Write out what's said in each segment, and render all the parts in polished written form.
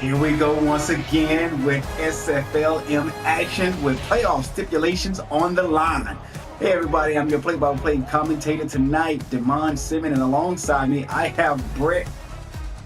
Here we go once again with SFLm action with playoff stipulations on the line. Hey everybody, I'm your play-by-play commentator tonight, Damon Simmons, and alongside me I have Brett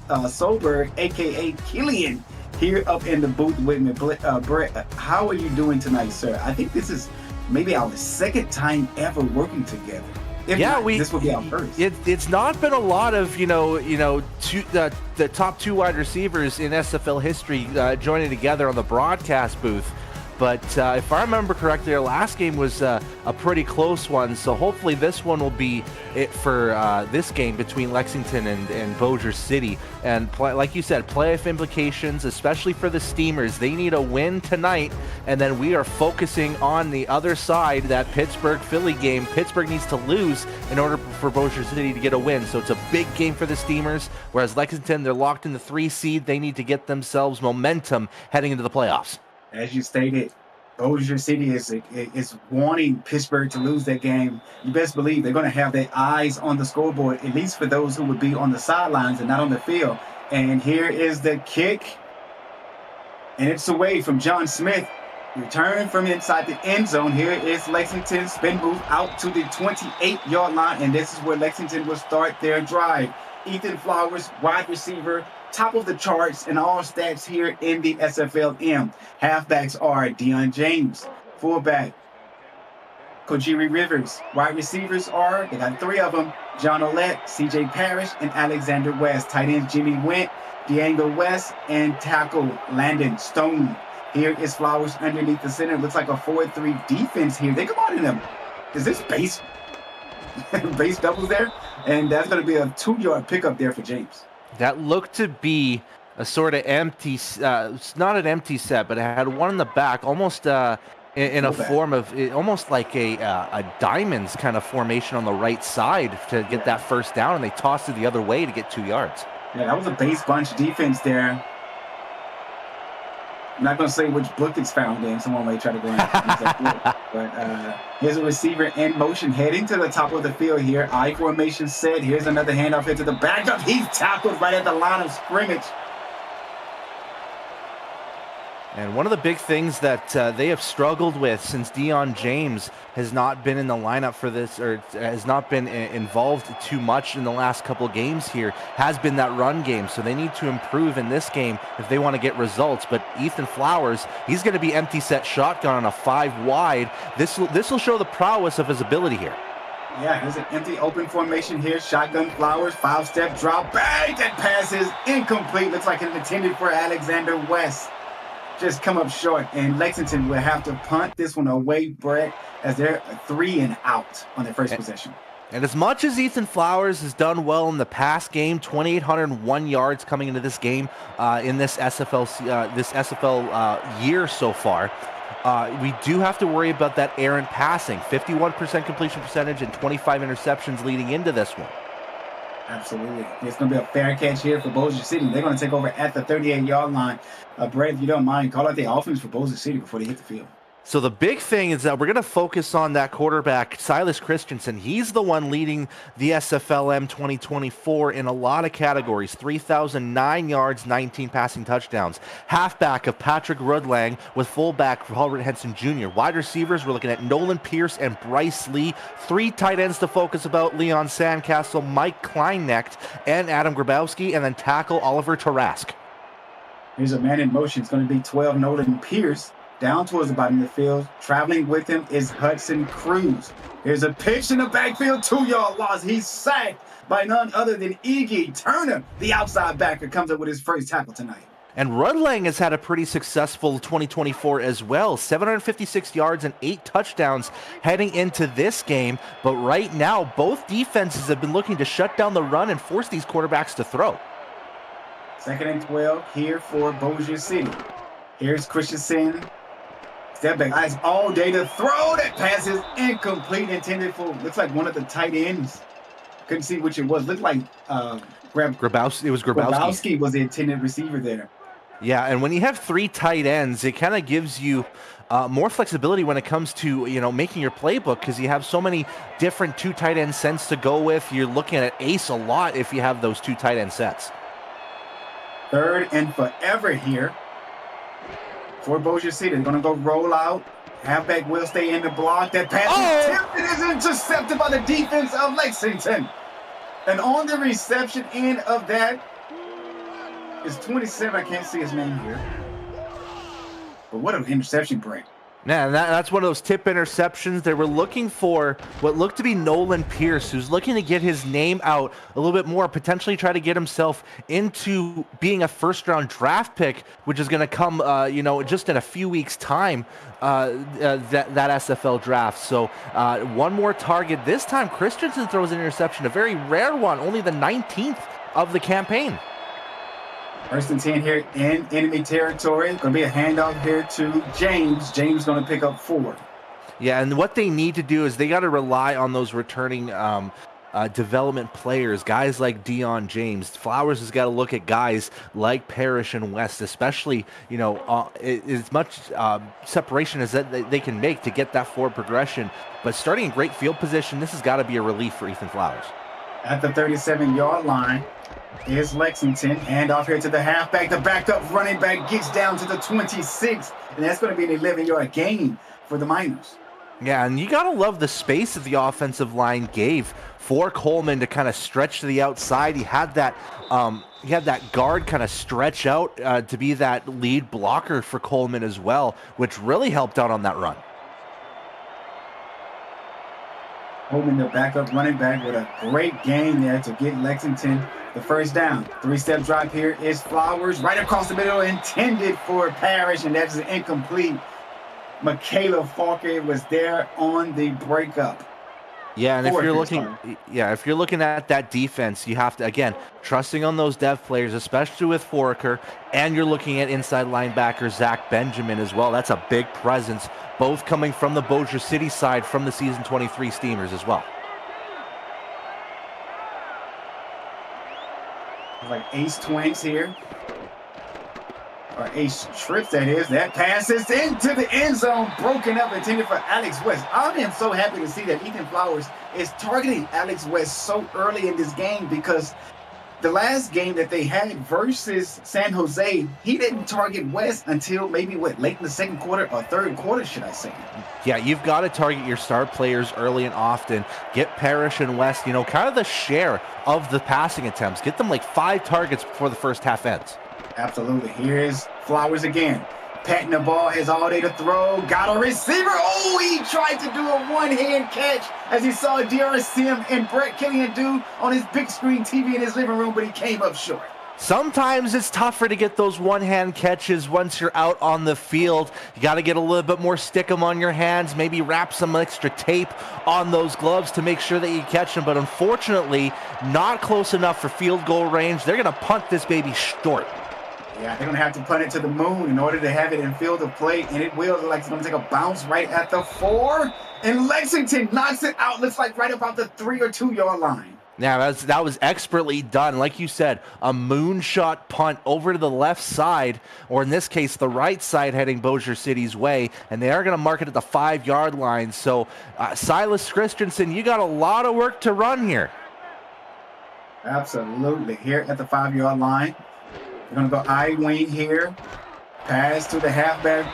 Solberg, aka Killian, here up in the booth with me. Brett, how are you doing tonight, sir? I think this is maybe our second time ever working together. This will be our first. It's not been a lot of the top two wide receivers in SFL history joining together on the broadcast booth. But if I remember correctly, our last game was a pretty close one. So hopefully this one will be it for this game between Lexington and Bossier City. And like you said, playoff implications, especially for the Steamers. They need a win tonight, and then we are focusing on the other side, that Pittsburgh-Philly game. Pittsburgh needs to lose in order for Bossier City to get a win. So it's a big game for the Steamers, whereas Lexington, they're locked in the 3 seed. They need to get themselves momentum heading into the playoffs. As you stated, Bossier City is wanting Pittsburgh to lose that game. You best believe they're going to have their eyes on the scoreboard, at least for those who would be on the sidelines and not on the field. And here is the kick. And it's away from John Smith. Return from inside the end zone. Here is Lexington spin move out to the 28-yard line. And this is where Lexington will start their drive. Ethan Flowers, wide receiver, top of the charts in all stats here in the SFLm. Halfbacks are Deion James, fullback Kojiri Rivers. Wide receivers are, they got 3 of them, John Olette, CJ Parrish, and Alexander West. Tight ends Jimmy Went, Diango West, and tackle Landon Stone. Here is Flowers underneath the center. Looks like a 4-3 defense here. They come out in them. Is this base doubles there? And that's going to be a 2-yard pickup there for James. That looked to be a sort of empty, not an empty set, but it had one in the back, almost in a form of, almost like a diamonds kind of formation on the right side to get that first down, and they tossed it the other way to get 2 yards. Yeah, that was a base bunch defense there. I'm not going to say which book it's found in. Someone may try to go in. But here's a receiver in motion heading to the top of the field here. I formation set. Here's another handoff here to the backup. He's tackled right at the line of scrimmage. And one of the big things that they have struggled with since Deion James has not been in the lineup for this, or has not been involved too much in the last couple of games here, has been that run game. So they need to improve in this game if they want to get results. But Ethan Flowers, he's going to be empty set shotgun on a 5 wide. This will show the prowess of his ability here. Yeah, here's an empty open formation here. Shotgun Flowers, 5-step drop. Bang! That pass is incomplete. Looks like it's intended for Alexander West. Just come up short, and Lexington will have to punt this one away, Brett, as they're 3 and out on their first possession. And as much as Ethan Flowers has done well in the past game, 2,801 yards coming into this game in this SFL year so far, we do have to worry about that errant passing. 51% completion percentage and 25 interceptions leading into this one. Absolutely. It's going to be a fair catch here for Bossier City. They're going to take over at the 38-yard line. Brett, if you don't mind, call out the offense for Bossier City before they hit the field. So the big thing is that we're going to focus on that quarterback, Silas Christensen. He's the one leading the SFLm 2024 in a lot of categories. 3,009 yards, 19 passing touchdowns. Halfback of Patrick Rudlang with fullback Robert Henson Jr. Wide receivers, we're looking at Nolan Pierce and Bryce Lee. 3 tight ends to focus about: Leon Sandcastle, Mike Kleinecht, and Adam Grabowski, and then tackle Oliver Tarask. Here's a man in motion. It's going to be 12, Nolan Pierce. Down towards the bottom of the field. Traveling with him is Hudson Cruz. Here's a pitch in the backfield. 2-yard loss. He's sacked by none other than Iggy Turner. The outside backer comes up with his first tackle tonight. And Rudlang has had a pretty successful 2024 as well. 756 yards and 8 touchdowns heading into this game. But right now, both defenses have been looking to shut down the run and force these quarterbacks to throw. 2nd and 12 here for Bossier City. Here's Christensen. Step back, eyes all day to throw. That pass is incomplete, intended for, looks like one of the tight ends. Couldn't see which it was. Looked like Grabowski. It was Grabowski. Grabowski was the intended receiver there. Yeah, and when you have 3 tight ends, it kind of gives you more flexibility when it comes to, making your playbook, because you have so many different 2 tight end sets to go with. You're looking at ace a lot if you have those 2 tight end sets. Third and forever here for Bossier City. They're going to go roll out. Halfback will stay in the block. That pass is tipped and is intercepted by the defense of Lexington. And on the reception end of that is 27. I can't see his name here. But what an interception break. Yeah, and that's one of those tip interceptions. They were looking for what looked to be Nolan Pierce, who's looking to get his name out a little bit more, potentially try to get himself into being a first-round draft pick, which is going to come, just in a few weeks' time, that SFL draft. So one more target. This time, Christensen throws an interception, a very rare one, only the 19th of the campaign. First and 10 here in enemy territory. Going to be a handoff here to James. James going to pick up 4. Yeah, and what they need to do is they got to rely on those returning development players, guys like Dion James. Flowers has got to look at guys like Parrish and West, especially, as much separation as that they can make to get that forward progression. But starting in great field position, this has got to be a relief for Ethan Flowers. At the 37-yard line is Lexington. Handoff here to the halfback. The backup running back gets down to the 26, and that's going to be an 11-yard gain for the Miners. Yeah, and you got to love the space that the offensive line gave for Coleman to kind of stretch to the outside. He had that guard kind of stretch out to be that lead blocker for Coleman as well, which really helped out on that run. Coleman, the backup running back, with a great gain there to get Lexington the first down. 3-step drop here is Flowers right across the middle, intended for Parrish, and that's incomplete. Michaela Falker was there on the breakup. Yeah, and if you're looking at that defense, you have to, again, trusting on those dev players, especially with Foraker, and you're looking at inside linebacker Zach Benjamin as well. That's a big presence, both coming from the Bossier City side from the season 23 Steamers as well. Like ace twins here. Or ace trips, that is. That pass is into the end zone, broken up, intended for Alex West. I am so happy to see that Ethan Flowers is targeting Alex West so early in this game, because the last game that they had versus San Jose, he didn't target West until maybe, late in the second quarter or third quarter, should I say. Yeah, you've got to target your star players early and often. Get Parrish and West, kind of the share of the passing attempts. Get them like 5 targets before the first half ends. Absolutely. Here's Flowers again. Patting the ball, has all day to throw. Got a receiver. Oh, he tried to do a one-hand catch, as he saw DRSM and Brett Killian do on his big screen TV in his living room, but he came up short. Sometimes it's tougher to get those one-hand catches once you're out on the field. You got to get a little bit more stick-em on your hands, maybe wrap some extra tape on those gloves to make sure that you catch them. But unfortunately, not close enough for field goal range. They're going to punt this baby short. Yeah, they're going to have to punt it to the moon in order to have it in field of play, and it will. Like, it's going to take a bounce right at the 4, and Lexington knocks it out. Looks like right about the 3 or 2 yard line. Now, that was expertly done. Like you said, a moonshot punt over to the left side, or in this case, the right side, heading Bossier City's way, and they are going to mark it at the 5 yard line. So, Silas Christensen, you got a lot of work to run here. Absolutely. Here at the 5 yard line. We're going to go I-wing here. Pass to the halfback,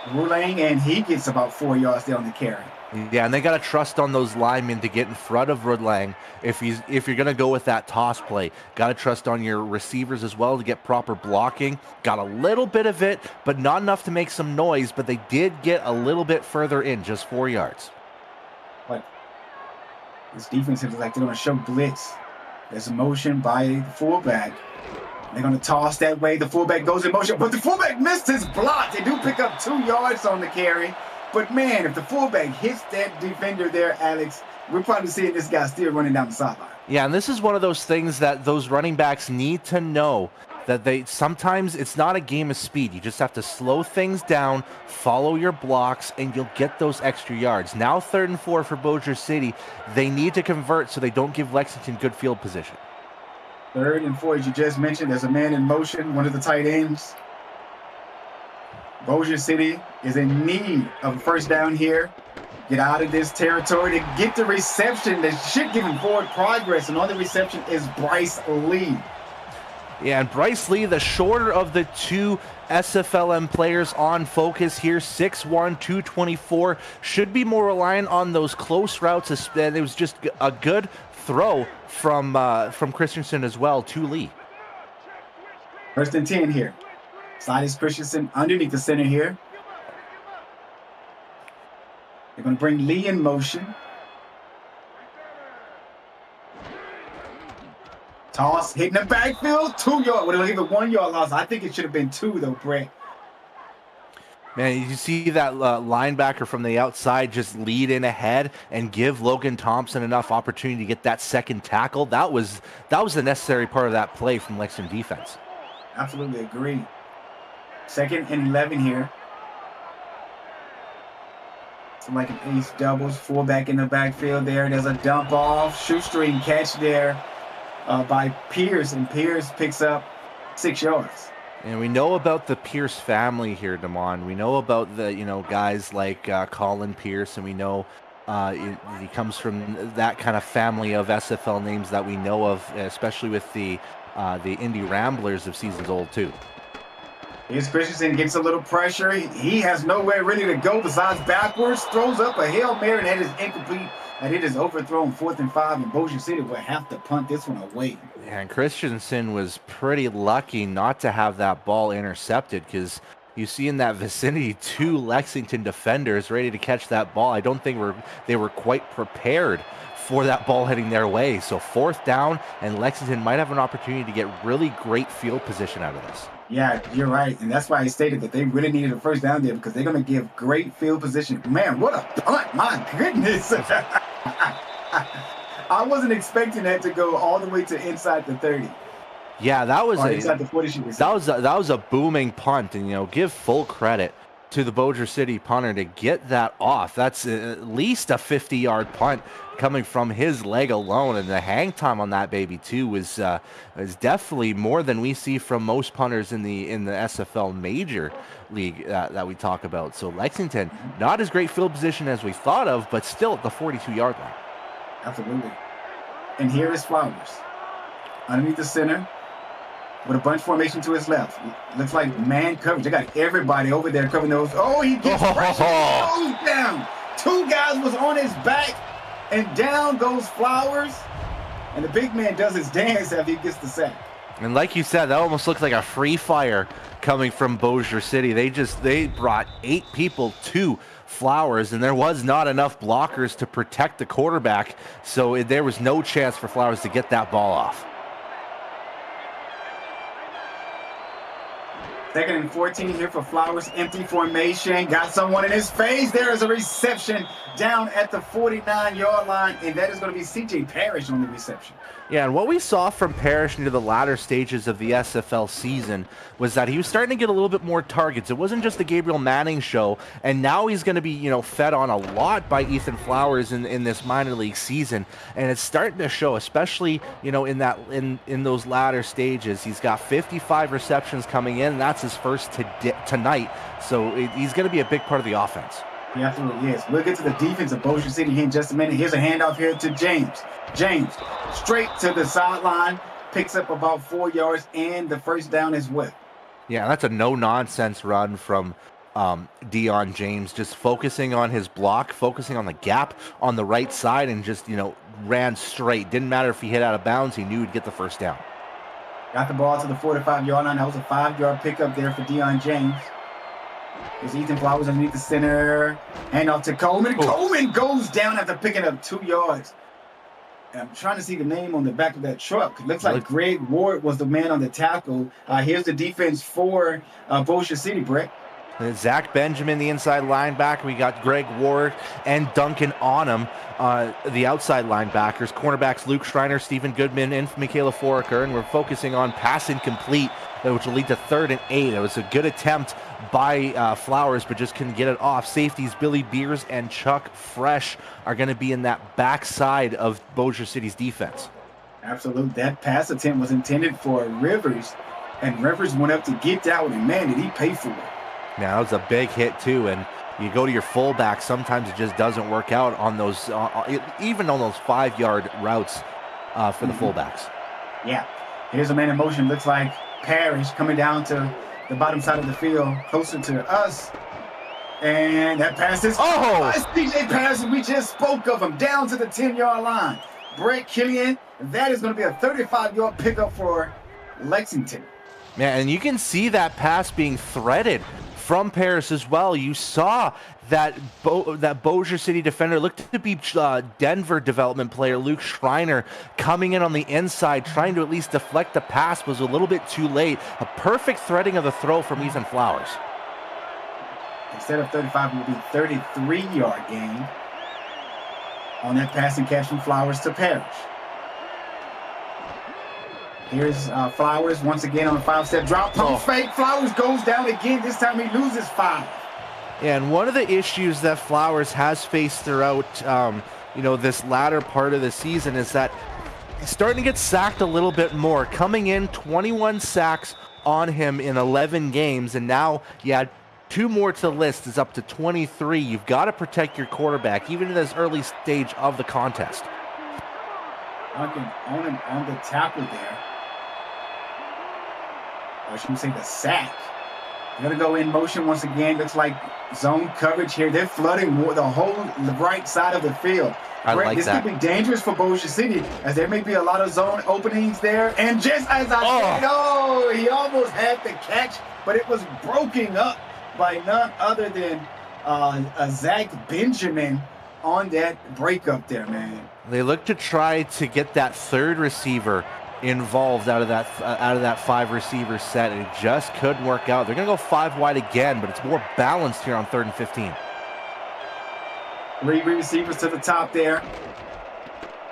Roulang, and he gets about 4 yards there on the carry. Yeah, and they got to trust on those linemen to get in front of Roulang if you're going to go with that toss play. Got to trust on your receivers as well to get proper blocking. Got a little bit of it, but not enough to make some noise, but they did get a little bit further in, just 4 yards. But this defense is like they're going to show blitz. There's a motion by the fullback. They're going to toss that way. The fullback goes in motion, but the fullback missed his block. They do pick up 2 yards on the carry. But, man, if the fullback hits that defender there, Alex, we're probably seeing this guy still running down the sideline. Yeah, and this is one of those things that those running backs need to know, that sometimes it's not a game of speed. You just have to slow things down, follow your blocks, and you'll get those extra yards. Now 3rd and 4 for Bossier City. They need to convert so they don't give Lexington good field position. 3rd and 4, as you just mentioned, there's a man in motion, one of the tight ends. Bossier City is in need of a first down here. Get out of this territory to get the reception that should give him forward progress, and on the reception is Bryce Lee. Yeah, and Bryce Lee, the shorter of the two SFLm players on focus here, 6'1", 224, should be more reliant on those close routes. And it was just a good throw from Christensen as well to Lee. 1st and 10 here. Slide is Christensen underneath the center here. They're going to bring Lee in motion. Toss, hitting the backfield, 2 yard. Would have leave a 1 yard loss. I think it should have been 2 though, Brett. Man, you see that linebacker from the outside just lead in ahead and give Logan Thompson enough opportunity to get that second tackle. That was the necessary part of that play from Lexington defense. Absolutely agree. 2nd and 11 here. So like an ace doubles, fullback in the backfield there. There's a dump off, shoestring catch there by Pierce, and Pierce picks up 6 yards. And we know about the Pierce family here, Damon. We know about the guys like Colin Pierce, and we know he comes from that kind of family of SFL names that we know of, especially with the Indy Ramblers of seasons old too. Here's Christensen, gets a little pressure. He has nowhere really to go besides backwards. Throws up a Hail Mary, and that is incomplete. And it is overthrown 4th and 5, and Bossier City will have to punt this one away. And Christensen was pretty lucky not to have that ball intercepted, because you see in that vicinity 2 Lexington defenders ready to catch that ball. I don't think they were quite prepared for that ball heading their way. So 4th down, and Lexington might have an opportunity to get really great field position out of this. Yeah, you're right. And that's why I stated that they really needed a 1st down there, because they're going to give great field position. Man, what a punt. My goodness. I wasn't expecting that to go all the way to inside the 30. Yeah, that was inside the 40. That was a booming punt, and give full credit to the Bossier City punter to get that off. That's at least a 50-yard punt coming from his leg alone, and the hang time on that baby too was definitely more than we see from most punters in the SFL Major League that we talk about. So Lexington, not as great field position as we thought of, but still at the 42-yard line. Absolutely. And here is Flowers underneath the center with a bunch formation to his left. Looks like man coverage. They got everybody over there covering those. Oh, he gets pressure. He goes down. 2 guys was on his back, and down goes Flowers. And the big man does his dance after he gets the sack. And like you said, that almost looked like a free fire coming from Bossier City. They brought 8 people to Flowers, and there was not enough blockers to protect the quarterback, so there was no chance for Flowers to get that ball off. 2nd and 14 here for Flowers. Empty formation. Got someone in his face. There is a reception down at the 49-yard line, and that is going to be C.J. Parrish on the reception. Yeah, and what we saw from Parrish into the latter stages of the SFL season was that he was starting to get a little bit more targets. It wasn't just the Gabriel Manning show, and now he's going to be, fed on a lot by Ethan Flowers in this minor league season, and it's starting to show, especially, in those latter stages. He's got 55 receptions coming in. That's his first tonight, so he's going to be a big part of the offense. He absolutely is. We'll get to the defense of Bossier City here in just a minute. Here's a handoff here to James. James, straight to the sideline, picks up about 4 yards, and the 1st down is what? Yeah, that's a no-nonsense run from Dion James, just focusing on his block, focusing on the gap on the right side, and just, ran straight. Didn't matter if he hit out of bounds, he knew he'd get the 1st down. Got the ball to the 45-yard line. That was a 5-yard pickup there for Dion James. There's Ethan Flowers underneath the center. Hand off to Coleman. Oh. Coleman goes down after picking up 2 yards. And I'm trying to see the name on the back of that truck. It looks like Greg Ward was the man on the tackle. Here's the defense for Bossier City, Brett. Zach Benjamin, the inside linebacker. We got Greg Ward and Duncan Onum, the outside linebackers. Cornerbacks Luke Schreiner, Stephen Goodman, and Michaela Foraker. And we're focusing on pass incomplete, which will lead to 3rd and 8. It was a good attempt by Flowers, but just couldn't get it off. Safeties Billy Beers and Chuck Fresh are going to be in that backside of Bossier City's defense. Absolutely. That pass attempt was intended for Rivers, and Rivers went up to get that one, and man, did he pay for it. Now, that was a big hit, too, and you go to your fullback, sometimes it just doesn't work out on those, even on those 5-yard routes for the fullbacks. Yeah. Here's a man in motion. Looks like Parrish coming down to the bottom side of the field, closer to us. And that pass is it's DJ Patterson. We just spoke of him down to the 10-yard line. Brett Killian, that is going to be a 35-yard pickup for Lexington. Man, and you can see that pass being threaded from Paris as well. You saw that Bossier City defender looked to be Denver development player Luke Schreiner coming in on the inside, trying to at least deflect the pass, was a little bit too late. A perfect threading of the throw from Ethan Flowers. Instead of 35, it will be 33-yard gain on that passing catch from Flowers to Parrish. Here's Flowers once again on a 5-step drop. Pump fake. Flowers goes down again. This time he loses 5. Yeah, and one of the issues that Flowers has faced throughout, this latter part of the season is that he's starting to get sacked a little bit more. Coming in, 21 sacks on him in 11 games, and now, 2 more to the list is up to 23. You've got to protect your quarterback, even in this early stage of the contest. On the tackle there. Or I shouldn't say the sack. They're going to go in motion once again. Looks like zone coverage here. They're flooding the whole right side of the field. This could be dangerous for Bossier City, as there may be a lot of zone openings there. And just as I said, he almost had the catch, but it was broken up by none other than Zach Benjamin on that breakup there, man. They look to try to get that third receiver involved out of that 5-receiver set, and it just couldn't work out. They're going to go 5 wide again, but it's more balanced here on 3rd and 15. 3 receivers to the top there.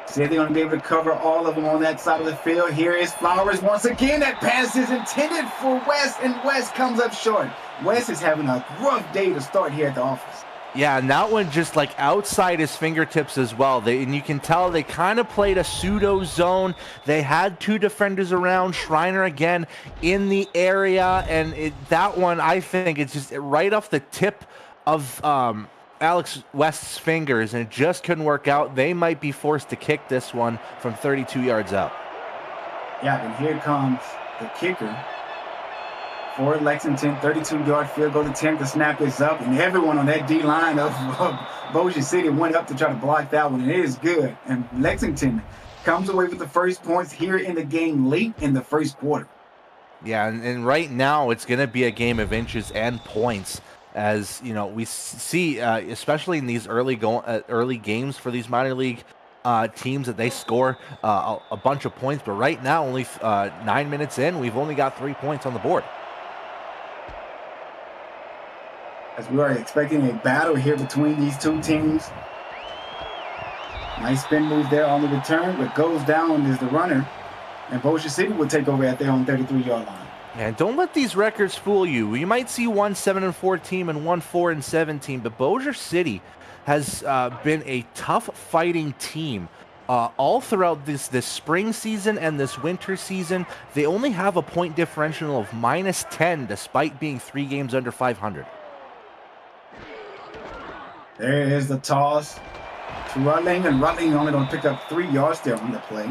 Say they're going to be able to cover all of them on that side of the field. Here is Flowers once again. That pass is intended for West, and West comes up short. West is having a rough day to start here at the office. Yeah, and that one just like outside his fingertips as well. And you can tell they kind of played a pseudo zone. They had 2 defenders around, Schreiner again in the area, and that one, I think, it's just right off the tip of Alex West's fingers, and it just couldn't work out. They might be forced to kick this one from 32 yards out. Yeah, and here comes the kicker for Lexington. 32-yard field goal attempt. The snap is up, and everyone on that D-line of Bossier City went up to try to block that one, and it is good. And Lexington comes away with the first points here in the game late in the first quarter. Yeah, and right now it's going to be a game of inches and points. As we see, especially in these early games for these minor league teams, that they score a bunch of points. But right now, only 9 minutes in, we've only got 3 points on the board. As we are expecting a battle here between these 2 teams. Nice spin move there on the return, but goes down is the runner. And Bossier City will take over at their own 33-yard line. And don't let these records fool you. You might see one 7-4 team and one 4-7 team, but Bossier City has been a tough fighting team all throughout this spring season and this winter season. They only have a point differential of -10 despite being 3 games under 500. There is the toss to Rutling, and Rutling only going to pick up 3 yards there on the play.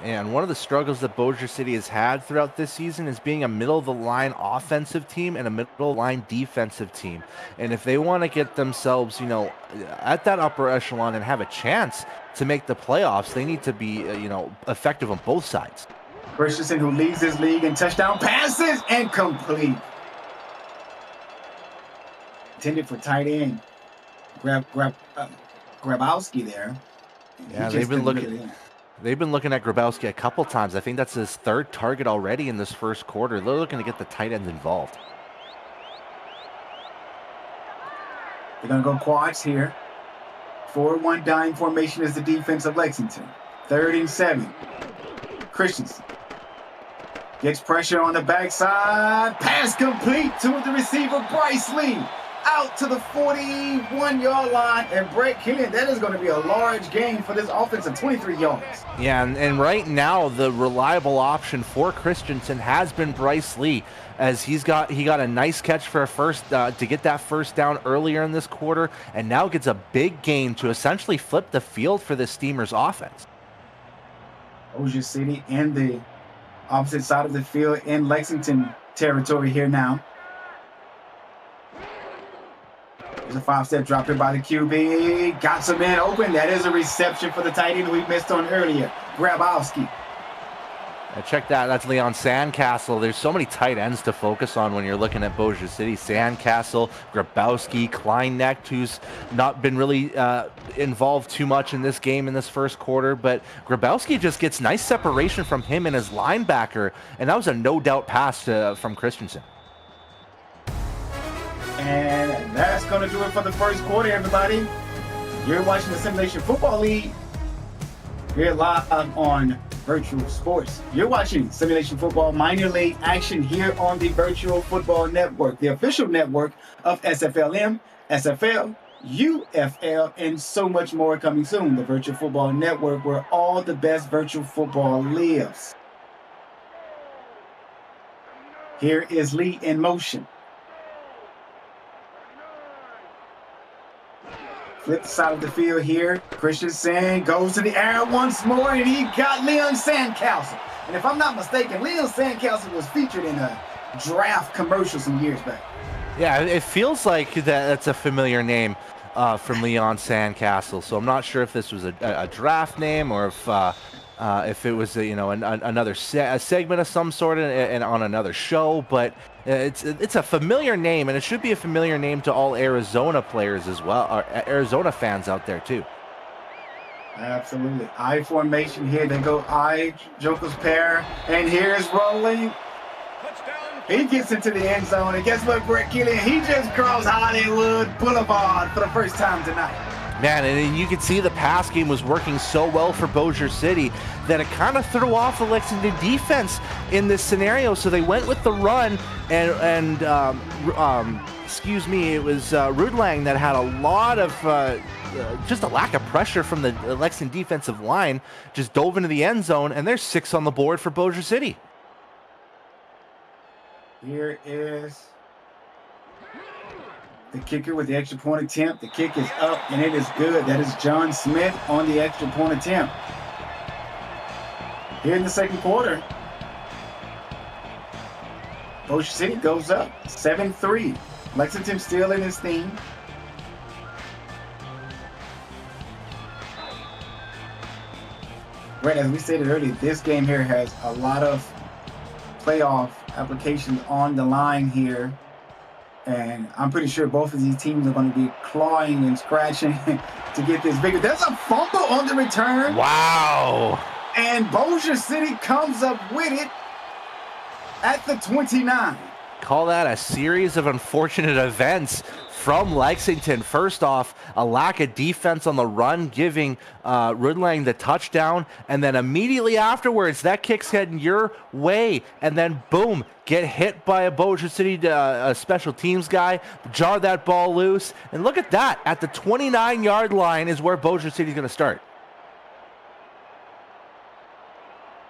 And one of the struggles that Bossier City has had throughout this season is being a middle-of-the-line offensive team and a middle-of-the-line defensive team. And if they want to get themselves, at that upper echelon and have a chance to make the playoffs, they need to be, effective on both sides. Christensen, who leads his league in touchdown passes, and complete. Intended for tight end. Grabowski there. Yeah, they've been looking at Grabowski a couple times. I think that's his 3rd target already in this first quarter. They're looking to get the tight ends involved. They're going to go quads here. 4-1 dime formation is the defense of Lexington. 3rd and 7. Christensen gets pressure on the backside. Pass complete to the receiver, Bryce Lee. Out to the 41-yard line, and Brett Killian, that is going to be a large gain for this offense of 23 yards. Yeah, and right now the reliable option for Christensen has been Bryce Lee, as he got a nice catch for a first to get that first down earlier in this quarter, and now gets a big gain to essentially flip the field for the Steamers offense. Bossier City in the opposite side of the field in Lexington territory here now. There's a 5-step drop here by the QB. Got some man open. That is a reception for the tight end we missed on earlier, Grabowski. Check that. That's Leon Sandcastle. There's so many tight ends to focus on when you're looking at Bossier City. Sandcastle, Grabowski, Kleinecht, who's not been really involved too much in this game in this first quarter, but Grabowski just gets nice separation from him and his linebacker, and that was a no-doubt pass from Christensen. And that's going to do it for the first quarter, everybody. You're watching the Simulation Football League. We're live on Virtual Sports. You're watching Simulation Football Minor League action here on the Virtual Football Network, the official network of SFLm, SFL, UFL, and so much more coming soon. The Virtual Football Network, where all the best virtual football lives. Here is Lee in motion. Flip the side of the field here. Christensen goes to the air once more, and he got Leon Sandcastle. And if I'm not mistaken, Leon Sandcastle was featured in a draft commercial some years back. Yeah, it feels like that's a familiar name from Leon Sandcastle. So I'm not sure if this was a draft name or if it was another segment of some sort and on another show, but it's a familiar name, and it should be a familiar name to all Arizona players as well, or Arizona fans out there too. Absolutely. I formation here. They go I, Joker's pair, and here's rolling. He gets into the end zone, and guess what, Brett Killian? He just crossed Hollywood Boulevard for the first time tonight. Man, and you could see the pass game was working so well for Bossier City that it kind of threw off the Lexington defense in this scenario. So they went with the run, and excuse me, it was Rudlang that had a lot of just a lack of pressure from the Lexington defensive line, just dove into the end zone, and there's 6 on the board for Bossier City. Here is the kicker with the extra point attempt. The kick is up, and it is good. That is John Smith on the extra point attempt. Here in the second quarter, Bossier City goes up 7-3. Lexington still in his theme. Right, as we stated earlier, this game here has a lot of playoff applications on the line here. And I'm pretty sure both of these teams are going to be clawing and scratching to get this bigger. There's a fumble on the return. Wow. And Bossier City comes up with it at the 29. Call that a series of unfortunate events from Lexington. First off, a lack of defense on the run, giving Rudlang the touchdown. And then immediately afterwards, that kick's heading your way. And then, boom, get hit by a Bossier City special teams guy, jar that ball loose. And look at that. At the 29-yard line is where Bossier City's going to start.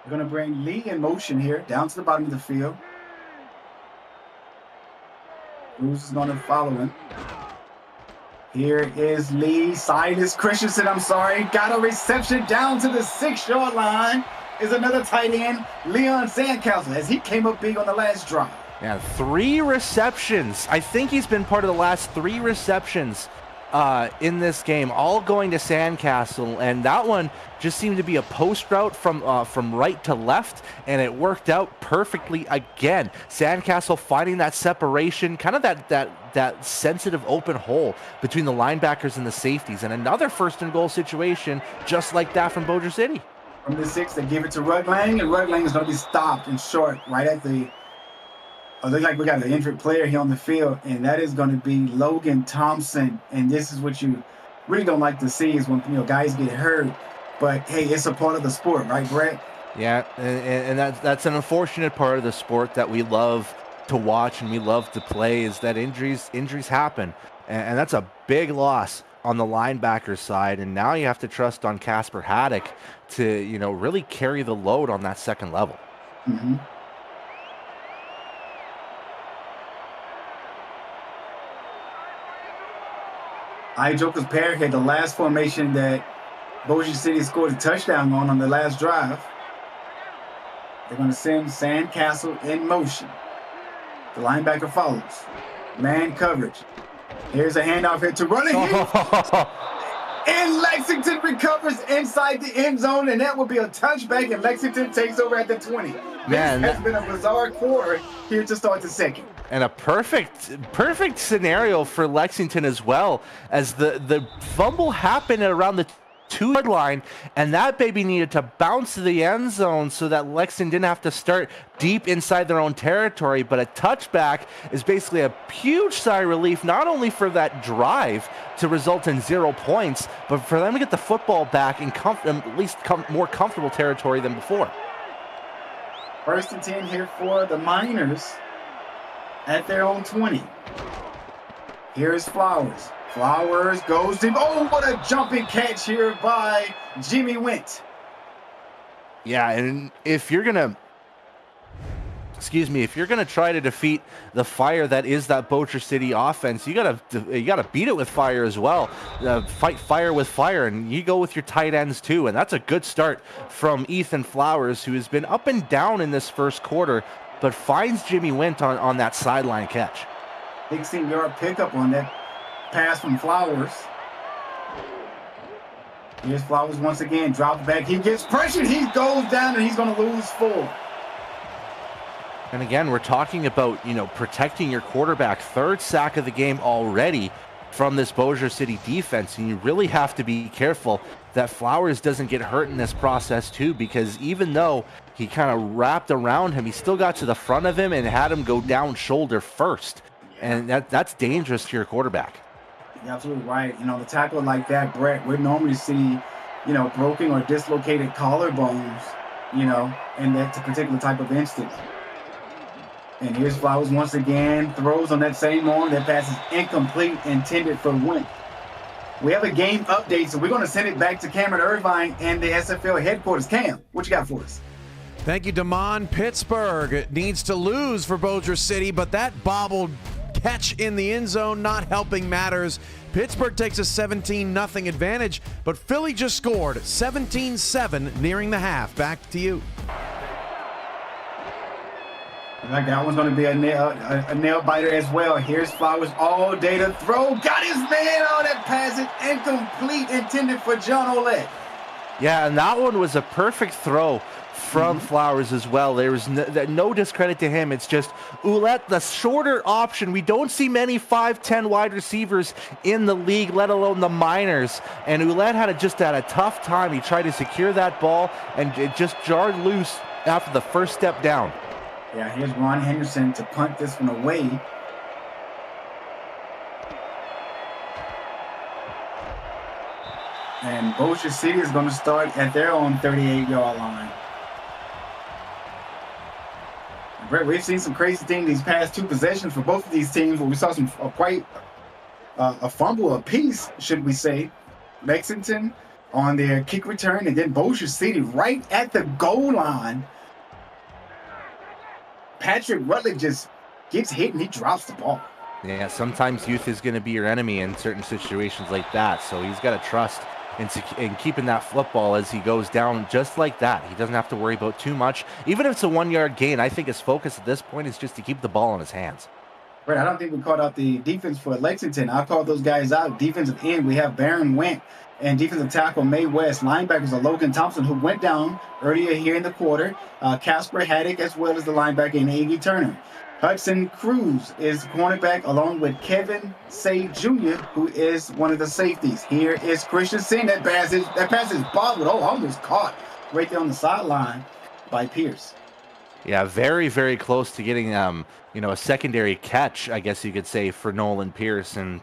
We're going to bring Lee in motion here, down to the bottom of the field. Bruce is going to follow him. Here is Lee. Silas Christensen, got a reception down to the 6-yard line. Is another tight end, Leon Sandcastle, as he came up big on the last drive. Yeah, 3 receptions. I think he's been part of the last 3 receptions in this game, all going to Sandcastle, and that one just seemed to be a post route from right to left, and it worked out perfectly again. Sandcastle finding that separation, kind of that sensitive open hole between the linebackers and the safeties, and another first and goal situation just like that from Bossier City. From the 6, they give it to Rudlang, and Rudlang is going to be stopped and short right at the. Oh, looks like we got an injured player here on the field, and that is going to be Logan Thompson. And this is what you really don't like to see, is when guys get hurt. But hey, it's a part of the sport, right, Brett? Yeah, and that's an unfortunate part of the sport that we love to watch and we love to play, is that injuries happen, and that's a big loss on the linebacker side. And now you have to trust on Casper Haddock to really carry the load on that second level. Mm-hmm. Joker's pair had the last formation that Bossier City scored a touchdown on the last drive. They're going to send Sandcastle in motion. The linebacker follows. Man coverage. Here's a handoff here to running. And Lexington recovers inside the end zone, and that will be a touchback, and Lexington takes over at the 20. Man, this has been a bizarre quarter here to start the second. And a perfect scenario for Lexington as well, as the fumble happened at around the 2-yard line, and that baby needed to bounce to the end zone so that Lexington didn't have to start deep inside their own territory. But a touchback is basically a huge sigh of relief, not only for that drive to result in 0 points, but for them to get the football back in at least more comfortable territory than before. 1st and 10 here for the Miners at their own 20. Here's Flowers. Flowers goes deep. Oh, what a jumping catch here by Jimmy Went. Yeah, and if you're gonna try to defeat the fire that is that Bossier City offense, you gotta beat it with fire as well. Fight fire with fire, and you go with your tight ends too. And that's a good start from Ethan Flowers, who has been up and down in this first quarter, but finds Jimmy Went on that sideline catch. 16-yard pickup on that pass from Flowers. Here's Flowers once again, drops back. He gets pressured. He goes down, and he's going to lose 4. And again, we're talking about, protecting your quarterback. 3rd sack of the game already from this Bossier City defense, and you really have to be careful that Flowers doesn't get hurt in this process too, because even though he kind of wrapped around him, he still got to the front of him and had him go down shoulder first, and that's dangerous to your quarterback. You're absolutely right. The tackle like that, Brett, we normally see, broken or dislocated collarbones, in that particular type of instance. And here's Flowers once again, throws on that same arm. That pass is incomplete, intended for Went. We have a game update, so we're going to send it back to Cameron Irvine and the SFL headquarters. Cam, what you got for us? Thank you, Damon. Pittsburgh needs to lose for Bossier City, but that bobbled catch in the end zone not helping matters. Pittsburgh takes a 17-0 advantage, but Philly just scored 17-7 nearing the half. Back to you. Like that one's going to be a nail biter as well. Here's Flowers all day to throw. Got his man on that pass. It's incomplete, intended for John Ouellette. Yeah, and that one was a perfect throw from Flowers as well. There was no discredit to him. It's just Ouellette, the shorter option. We don't see many 5'10" wide receivers in the league, let alone the Miners. And Ouellette had a tough time. He tried to secure that ball, and it just jarred loose after the first step down. Yeah, here's Ron Henderson to punt this one away. And Bossier City is going to start at their own 38-yard line. Brett, we've seen some crazy things these past 2 possessions for both of these teams, where we saw some quite a fumble apiece, should we say. Lexington on their kick return, and then Bossier City right at the goal line. Patrick Rutledge just gets hit and he drops the ball. Yeah, sometimes youth is going to be your enemy in certain situations like that, so he's got to trust in keeping that football as he goes down just like that. He doesn't have to worry about too much. Even if it's a 1-yard gain, I think his focus at this point is just to keep the ball in his hands. Right, I don't think we called out the defense for Lexington. I'll call those guys out. Defensive end, we have Barron Went, and defensive tackle May West. Linebackers are Logan Thompson, who went down earlier here in the quarter. Casper Haddock, as well as the linebacker, and Iggy Turner. Hudson Cruz is cornerback, along with Kevin Say Jr., who is one of the safeties. Here is Christian Sin. That pass is bobbled. Oh, almost caught right there on the sideline by Pierce. Yeah, very, very close to getting a secondary catch, I guess you could say, for Nolan Pierce. And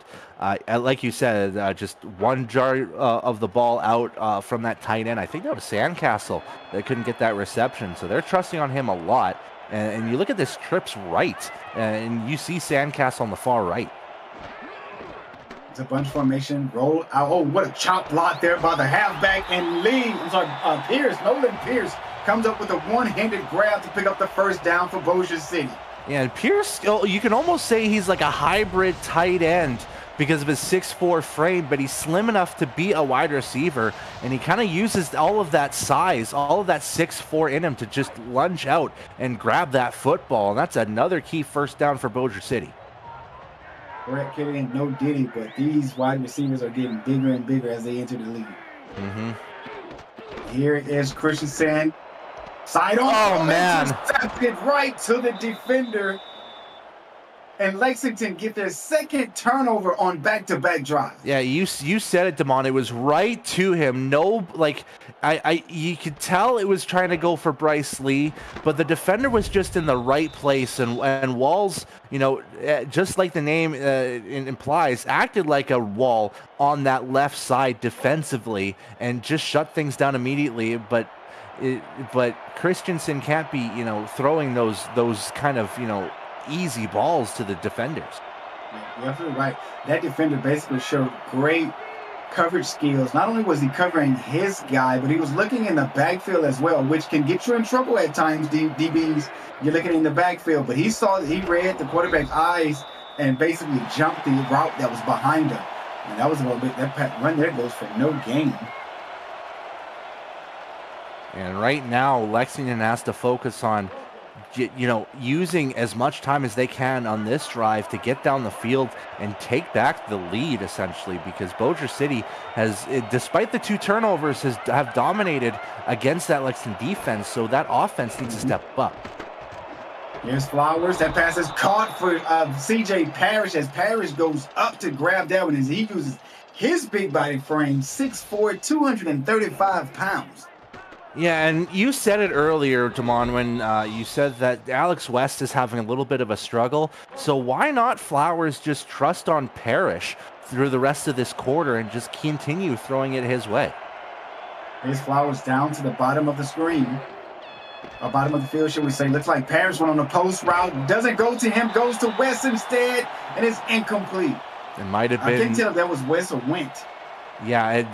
like you said, just one jar of the ball out from that tight end. I think that was Sandcastle that couldn't get that reception. So they're trusting on him a lot. And you look at this trips right, and you see Sandcastle on the far right. It's a bunch formation, roll out. Oh, what a chop block there by the halfback, and Pierce, Nolan Pierce, comes up with a one-handed grab to pick up the first down for Bossier City. Yeah, and Pierce, you can almost say he's like a hybrid tight end because of his 6'4" frame, but he's slim enough to be a wide receiver, and he kind of uses all of that size, all of that 6'4" in him to just lunge out and grab that football, and that's another key first down for Bossier City. Brett Kitty ain't no Diddy, but these wide receivers are getting bigger and bigger as they enter the league. Here is Christensen. Side on. Oh, man. Intercepted right to the defender. And Lexington get their second turnover on back-to-back drives. Yeah, you said it, Damon. It was right to him. No, like, you could tell it was trying to go for Bryce Lee, but the defender was just in the right place, and Walls, just like the name implies, acted like a wall on that left side defensively and just shut things down immediately. But Christensen can't be, throwing those kind of, easy balls to the defenders. You're absolutely right. That defender basically showed great coverage skills. Not only was he covering his guy, but he was looking in the backfield as well, which can get you in trouble at times, DBs. You're looking in the backfield, but he read the quarterback's eyes and basically jumped the route that was behind him. And that was a little bit, that run there goes for no gain. And right now, Lexington has to focus on using as much time as they can on this drive to get down the field and take back the lead, essentially, because Bossier City has, despite the 2 turnovers, have dominated against that Lexington defense, so that offense needs to step up. Here's Flowers. That pass is caught for C.J. Parrish as Parrish goes up to grab that one as he uses his big body frame, 6'4", 235 pounds. Yeah, and you said it earlier, Damon, when you said that Alex West is having a little bit of a struggle. So why not Flowers just trust on Parrish through the rest of this quarter and just continue throwing it his way? Here's Flowers down to the bottom of the screen. Or bottom of the field, should we say. Looks like Parrish went on the post route. Doesn't go to him, goes to West instead, and it's incomplete. It might have been. I can't tell if that was West or Went. Yeah,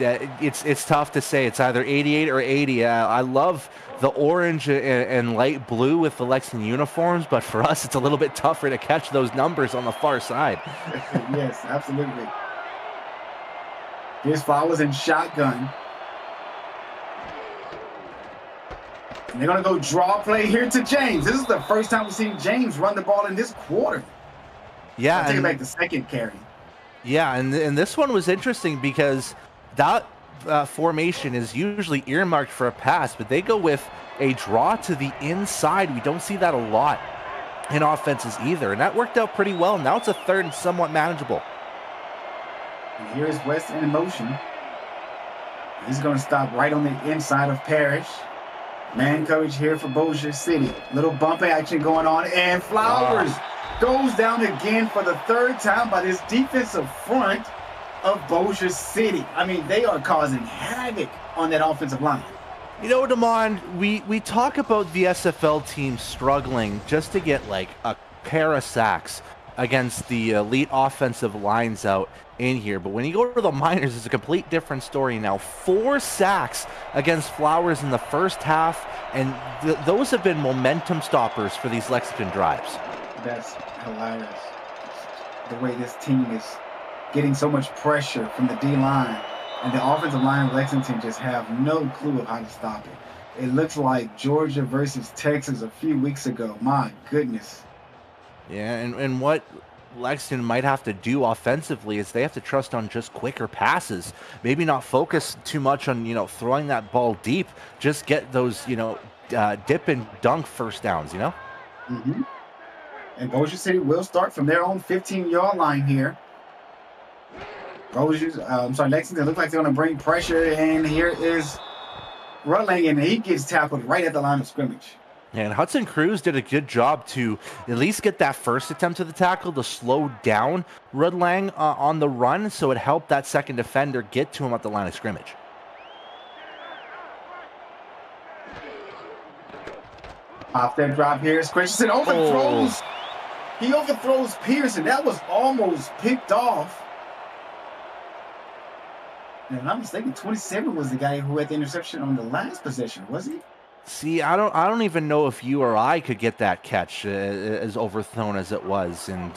it's tough to say. It's either 88 or 80. I love the orange and light blue with the Lexington uniforms, but for us, it's a little bit tougher to catch those numbers on the far side. Yes, absolutely. Here's Flowers in shotgun. And they're going to go draw play here to James. This is the first time we've seen James run the ball in this quarter. Yeah, I'll take it back to second carry. Yeah, and this one was interesting because that formation is usually earmarked for a pass, but they go with a draw to the inside. We don't see that a lot in offenses either, and that worked out pretty well. Now it's a third and somewhat manageable. And here's West in motion. He's going to stop right on the inside of Parrish. Man coverage here for Bossier City. Little bump action going on, and Flowers goes down again for the third time by this defensive front of Bossier City. I mean, they are causing havoc on that offensive line. Damon, we talk about the SFL team struggling just to get like a pair of sacks against the elite offensive lines out in here. But when you go to the minors, it's a complete different story now. 4 sacks against Flowers in the first half, and those have been momentum stoppers for these Lexington drives. That's hilarious. The way this team is getting so much pressure from the D-line, and the offensive line of Lexington just have no clue of how to stop it. It looks like Georgia versus Texas a few weeks ago. My goodness. Yeah, and what Lexington might have to do offensively is they have to trust on just quicker passes. Maybe not focus too much on, throwing that ball deep. Just get those, dip and dunk first downs, Mm-hmm. And Bossier City will start from their own 15-yard line here. Lexington looks like they're going to bring pressure, and here is Rutling, and he gets tackled right at the line of scrimmage. And Hudson Cruz did a good job to at least get that first attempt of the tackle to slow down Rudlang on the run, so it helped that second defender get to him at the line of scrimmage. Off that drop here is Christensen. Overthrows. He overthrows Pearson. That was almost picked off. And if I'm not mistaken, 27 was the guy who had the interception on the last possession, was he? See, I don't even know if you or I could get that catch as overthrown as it was. And,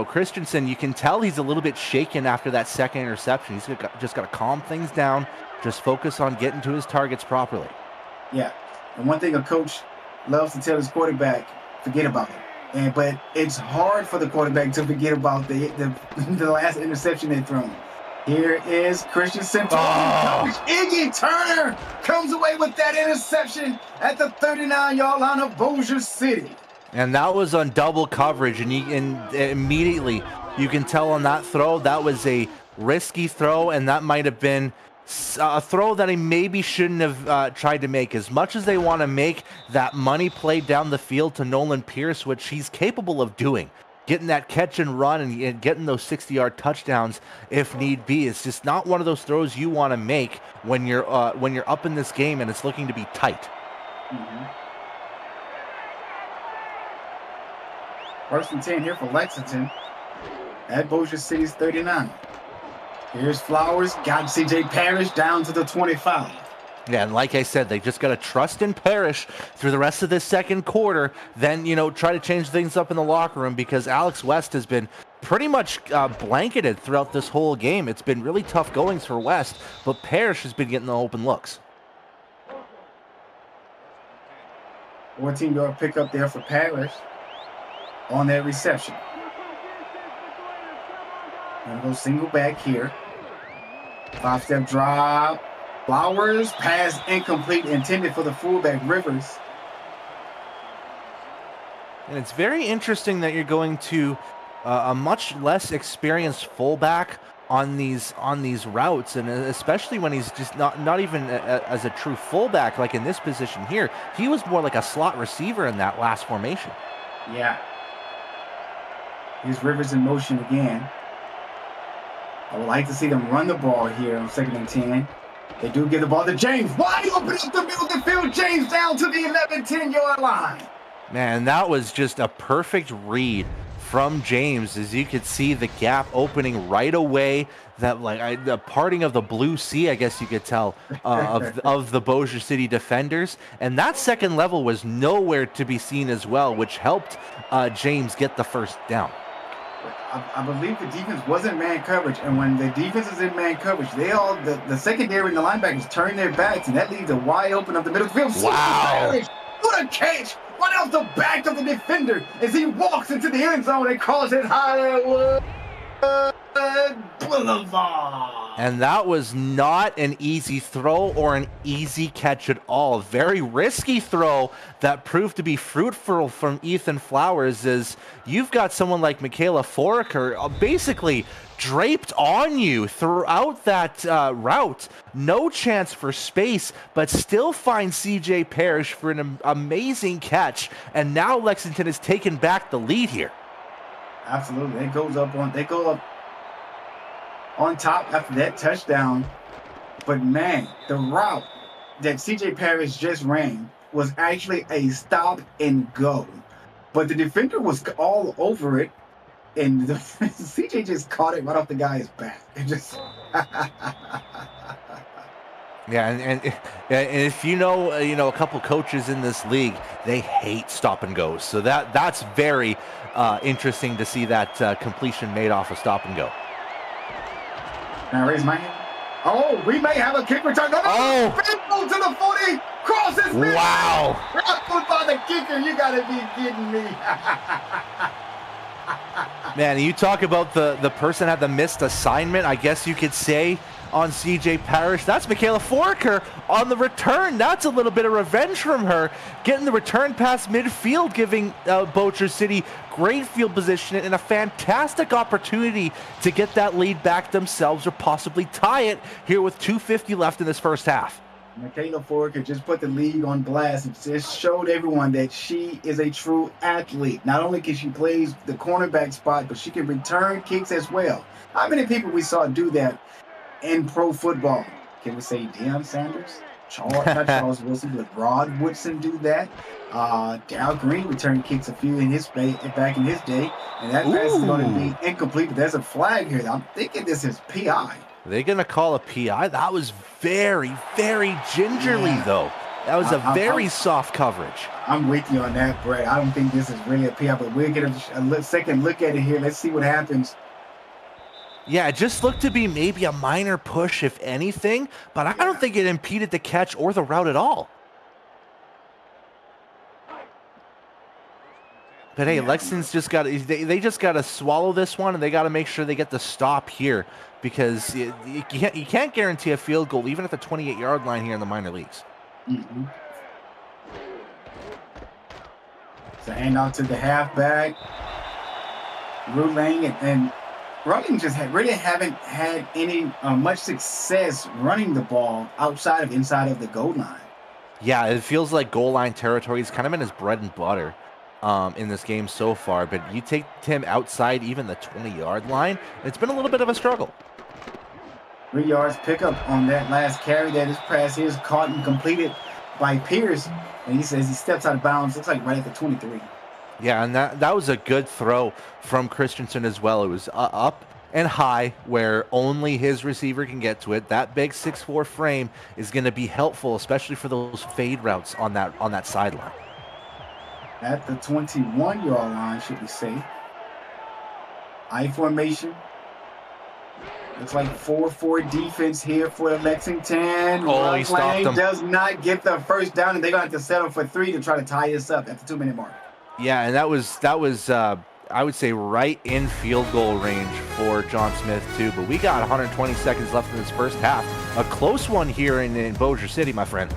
Christensen, you can tell he's a little bit shaken after that second interception. Just got to calm things down, just focus on getting to his targets properly. Yeah. And one thing a coach loves to tell his quarterback, forget about it. But it's hard for the quarterback to forget about the last interception they thrown. Here is Christensen. Iggy Turner comes away with that interception at the 39-yard line of Bossier City. And that was on double coverage, and immediately you can tell on that throw that was a risky throw, and that might have been a throw that he maybe shouldn't have tried to make. As much as they want to make that money play down the field to Nolan Pierce, which he's capable of doing, getting that catch and run and getting those 60-yard touchdowns if need be. It's just not one of those throws you want to make when you're up in this game and it's looking to be tight. Mm-hmm. 1st and 10 here for Lexington at Bossier City's 39. Here's Flowers, got C.J. Parrish down to the 25. Yeah, and like I said, they just got to trust in Parrish through the rest of this second quarter, then, try to change things up in the locker room, because Alex West has been pretty much blanketed throughout this whole game. It's been really tough goings for West, but Parrish has been getting the open looks. 14-yard pickup there for Parrish on that reception. Gonna go single back here. 5-step drop. Flowers, pass incomplete, intended for the fullback Rivers. And it's very interesting that you're going to a much less experienced fullback on these routes, and especially when he's just not even as a true fullback like in this position here. He was more like a slot receiver in that last formation. Yeah. Here's Rivers in motion again. I would like to see them run the ball here on 2nd and 10. They do give the ball to James. Wide open up the middle of the field. James down to the 10-yard line. Man, that was just a perfect read from James, as you could see the gap opening right away. That the parting of the blue sea, I guess you could tell, of the Bossier City defenders. And that second level was nowhere to be seen as well, which helped James get the first down. I believe the defense wasn't man coverage, and when the defense is in man coverage, the secondary and the linebackers turn their backs, and that leaves a wide open up the middle of the field. Wow! What a catch! Right off the back of the defender as he walks into the end zone and calls it Hollywood Boulevard. And that was not an easy throw or an easy catch at all. Very risky throw that proved to be fruitful from Ethan Flowers, as you've got someone like Michaela Foraker basically draped on you throughout that route. No chance for space, but still finds C.J. Parrish for an amazing catch. And now Lexington has taken back the lead here. Absolutely. They go up on top after that touchdown. But man, the route that C.J. Parrish just ran was actually a stop and go. But the defender was all over it, and CJ just caught it right off the guy's back. It just Yeah, and if you know a couple coaches in this league, they hate stop and goes. So that's very interesting to see that completion made off a stop and go. Now raise my hand. Oh, we may have a kick return. No, to the 40, crosses. Wow! Tackled by the kicker. You gotta be kidding me. Man, you talk about the person had the missed assignment, I guess you could say, on C.J. Parrish. That's Michaela Foraker on the return. That's a little bit of revenge from her, getting the return past midfield, giving Bossier City great field position and a fantastic opportunity to get that lead back themselves or possibly tie it here with 2:50 left in this first half. Michaela Foraker just put the league on blast. It just showed everyone that she is a true athlete. Not only can she play the cornerback spot, but she can return kicks as well. How many people we saw do that in pro football? Can we say Deion Sanders? Not Charles Wilson, but Rod Woodson do that. Dal Green returned kicks a few back in his day, and that pass is going to be incomplete. But there's a flag here. I'm thinking this is PI. They're going to call a PI? That was very, very gingerly, though. That was a very soft coverage. I'm with you on that, Brett. I don't think this is really a PI, but we'll get a second look at it here. Let's see what happens. Yeah, it just looked to be maybe a minor push, if anything, but I don't think it impeded the catch or the route at all. But hey, Lexington's just got they just got to swallow this one, and they got to make sure they get the stop here, because you can't guarantee a field goal even at the 28-yard line here in the minor leagues. Mm-hmm. So handoff to the halfback, Rulang, and Running just really haven't had any much success running the ball inside of the goal line. Yeah, it feels like goal line territory has kind of been his bread and butter in this game so far. But you take him outside even the 20-yard line, it's been a little bit of a struggle. 3 yards pickup on that last carry. That his pass here is caught and completed by Pierce. And he says he steps out of bounds. Looks like right at the 23. Yeah, and that was a good throw from Christensen as well. It was up and high where only his receiver can get to it. That big 6'4" frame is going to be helpful, especially for those fade routes on that sideline. At the 21-yard line, should we say. I formation. Looks like 4-4 defense here for Lexington. Oh, he stopped them. Does not get the first down, and they're going to have to settle for 3 to try to tie this up at the 2-minute mark. Yeah, and that was I would say right in field goal range for John Smith too. But we got 120 seconds left in this first half. A close one here in Bossier City, my friend.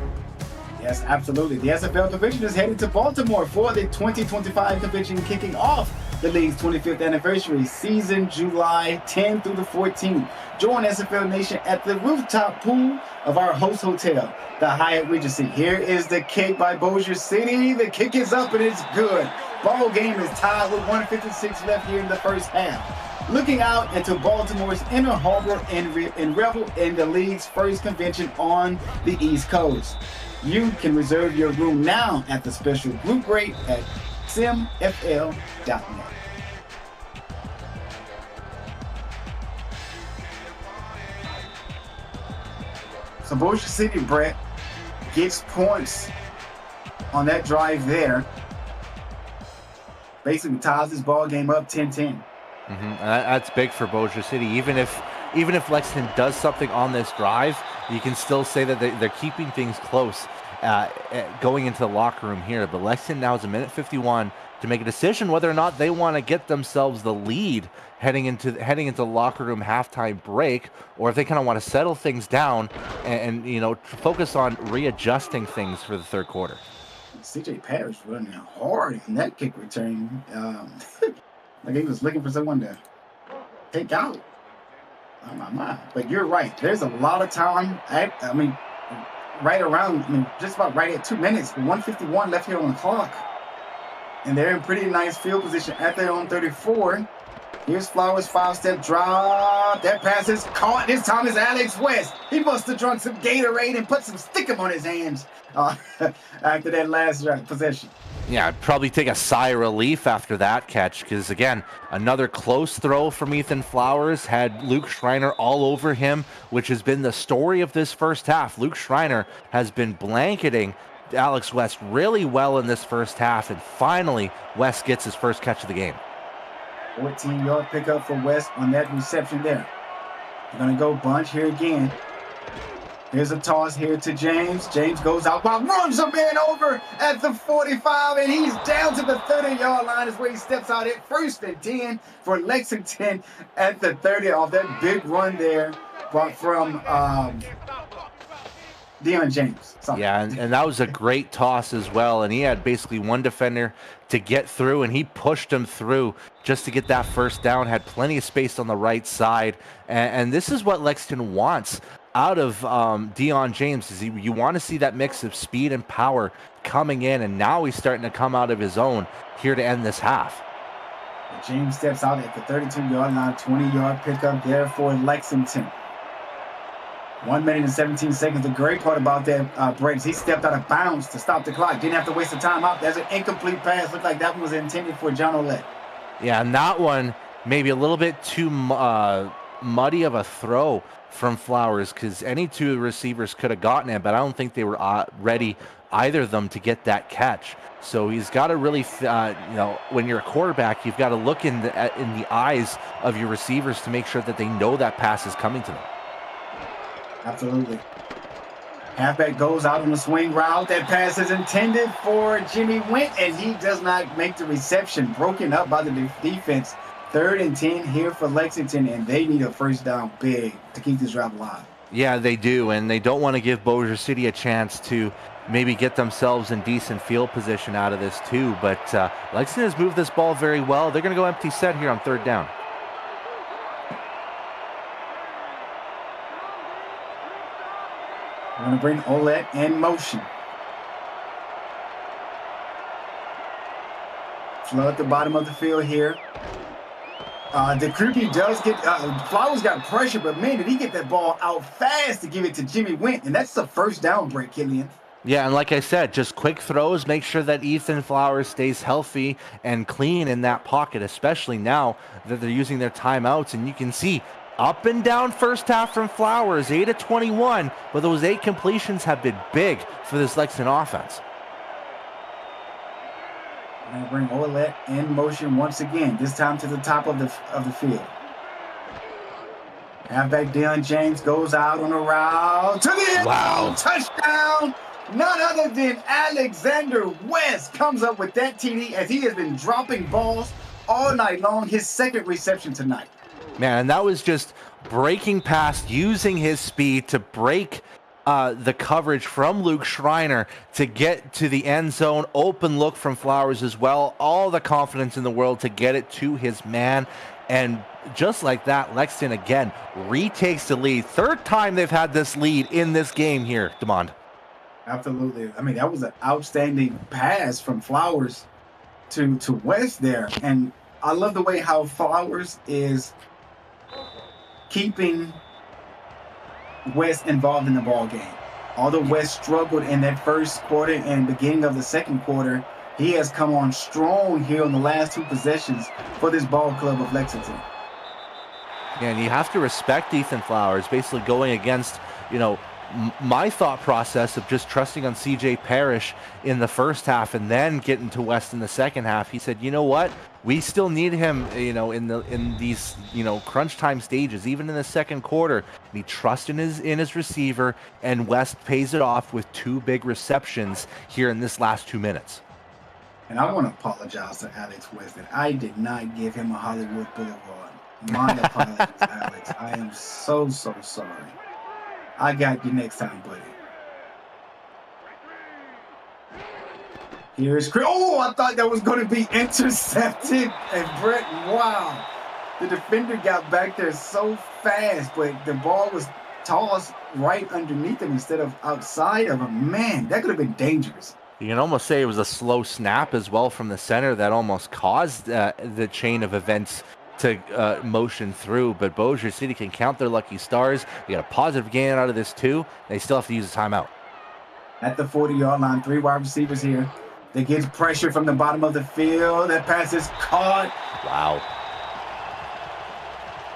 Yes, absolutely. The SFL division is headed to Baltimore for the 2025 convention, kicking off the league's 25th anniversary season, July 10 through the 14th. Join SFL Nation at the rooftop pool of our host hotel, the Hyatt Regency. Here is the kick by Bossier City. The kick is up and it's good. Ball game is tied with 1:56 left here in the first half. Looking out into Baltimore's Inner Harbor and revel in the league's first convention on the East Coast. You can reserve your room now at the special group rate at simfl.net. So Bossier City, Brett, gets points on that drive there. Basically ties this ball game up 10-10. That's big for Bossier City. Even if Lexington does something on this drive, you can still say that they're keeping things close going into the locker room here. But Lexington now has 1:51 to make a decision whether or not they want to get themselves the lead heading into the locker room halftime break, or if they kind of want to settle things down and focus on readjusting things for the third quarter. CJ Parrish running hard in that kick return. Like he was looking for someone to take out. Oh my. But you're right. There's a lot of time. Just about right at 2 minutes. 1:51 left here on the clock. And they're in pretty nice field position at their own 34. Here's Flowers' 5-step drop. That pass is caught. This time is Alex West. He must have drunk some Gatorade and put some stickum on his hands after that last possession. Yeah, I'd probably take a sigh of relief after that catch, because, again, another close throw from Ethan Flowers had Luke Schreiner all over him, which has been the story of this first half. Luke Schreiner has been blanketing Alex West really well in this first half, and finally West gets his first catch of the game. 14-yard pickup for West on that reception there. They're going to go bunch here again. Here's a toss here to James. James goes out, runs a man over at the 45, and he's down to the 30-yard line is where he steps out at 1st and 10 for Lexington at the 30 off that big run there brought from Deion James. Sorry. Yeah, and that was a great toss as well, and he had basically one defender to get through, and he pushed him through just to get that first down, had plenty of space on the right side, and this is what Lexington wants out of Deion James. You want to see that mix of speed and power coming in, and now he's starting to come out of his own here to end this half. James steps out at the 32-yard line, 20-yard pickup there for Lexington. 1 minute and 17 seconds. The great part about that breaks, he stepped out of bounds to stop the clock. Didn't have to waste the time out. There's an incomplete pass. Looked like that one was intended for John Olette. Yeah, and that one maybe a little bit too muddy of a throw from Flowers, because any two receivers could have gotten it, but I don't think they were ready, either of them, to get that catch. So he's got to really, when you're a quarterback, you've got to look in the eyes of your receivers to make sure that they know that pass is coming to them. Absolutely. Halfback goes out on the swing route. That pass is intended for Jimmy Went, and he does not make the reception. Broken up by the defense. 3rd and 10 here for Lexington, and they need a first down big to keep this drive alive. Yeah, they do, and they don't want to give Bossier City a chance to maybe get themselves in decent field position out of this too. But Lexington has moved this ball very well. They're going to go empty set here on 3rd down. We're going to bring Olet in motion. Flood at the bottom of the field here. The creepy does get, Flowers got pressure, but man, did he get that ball out fast to give it to Jimmy Went, and that's the first down break, Killian. Yeah, and like I said, just quick throws, make sure that Ethan Flowers stays healthy and clean in that pocket, especially now that they're using their timeouts, and you can see up and down first half from Flowers, 8 of 21, but those 8 completions have been big for this Lexington offense. And bring Olet in motion once again, this time to the top of the field. Halfback Dylan James goes out on a route to the end zone. Touchdown! None other than Alexander West comes up with that TD, as he has been dropping balls all night long. His 2nd reception tonight. Man, and that was just breaking past, using his speed to break the coverage from Luke Schreiner to get to the end zone. Open look from Flowers as well. All the confidence in the world to get it to his man. And just like that, Lexington again retakes the lead. 3rd time they've had this lead in this game here, Demond. Absolutely. I mean, that was an outstanding pass from Flowers to West there. And I love the way how Flowers is keeping West involved in the ball game. Although West struggled in that first quarter and beginning of the 2nd quarter, he has come on strong here on the last 2 possessions for this ball club of Lexington. And you have to respect Ethan Flowers, basically going against, my thought process of just trusting on CJ Parrish in the first half and then getting to West in the second half. He said, you know what? We still need him, in these, crunch time stages, even in the second quarter. And he trusts in his receiver, and West pays it off with 2 big receptions here in this last 2 minutes. And I want to apologize to Alex West that I did not give him a Hollywood Boulevard. My apologies, Alex. I am so sorry. I got you next time, buddy. Here's Chris. Oh, I thought that was going to be intercepted. And Brett, wow. The defender got back there so fast, but the ball was tossed right underneath him instead of outside of him. Man, that could have been dangerous. You can almost say it was a slow snap as well from the center that almost caused the chain of events to motion through. But Bossier City can count their lucky stars. We got a positive gain out of this too. They still have to use a timeout. At the 40-yard line, 3 wide receivers here. They get pressure from the bottom of the field. That pass is caught. Wow.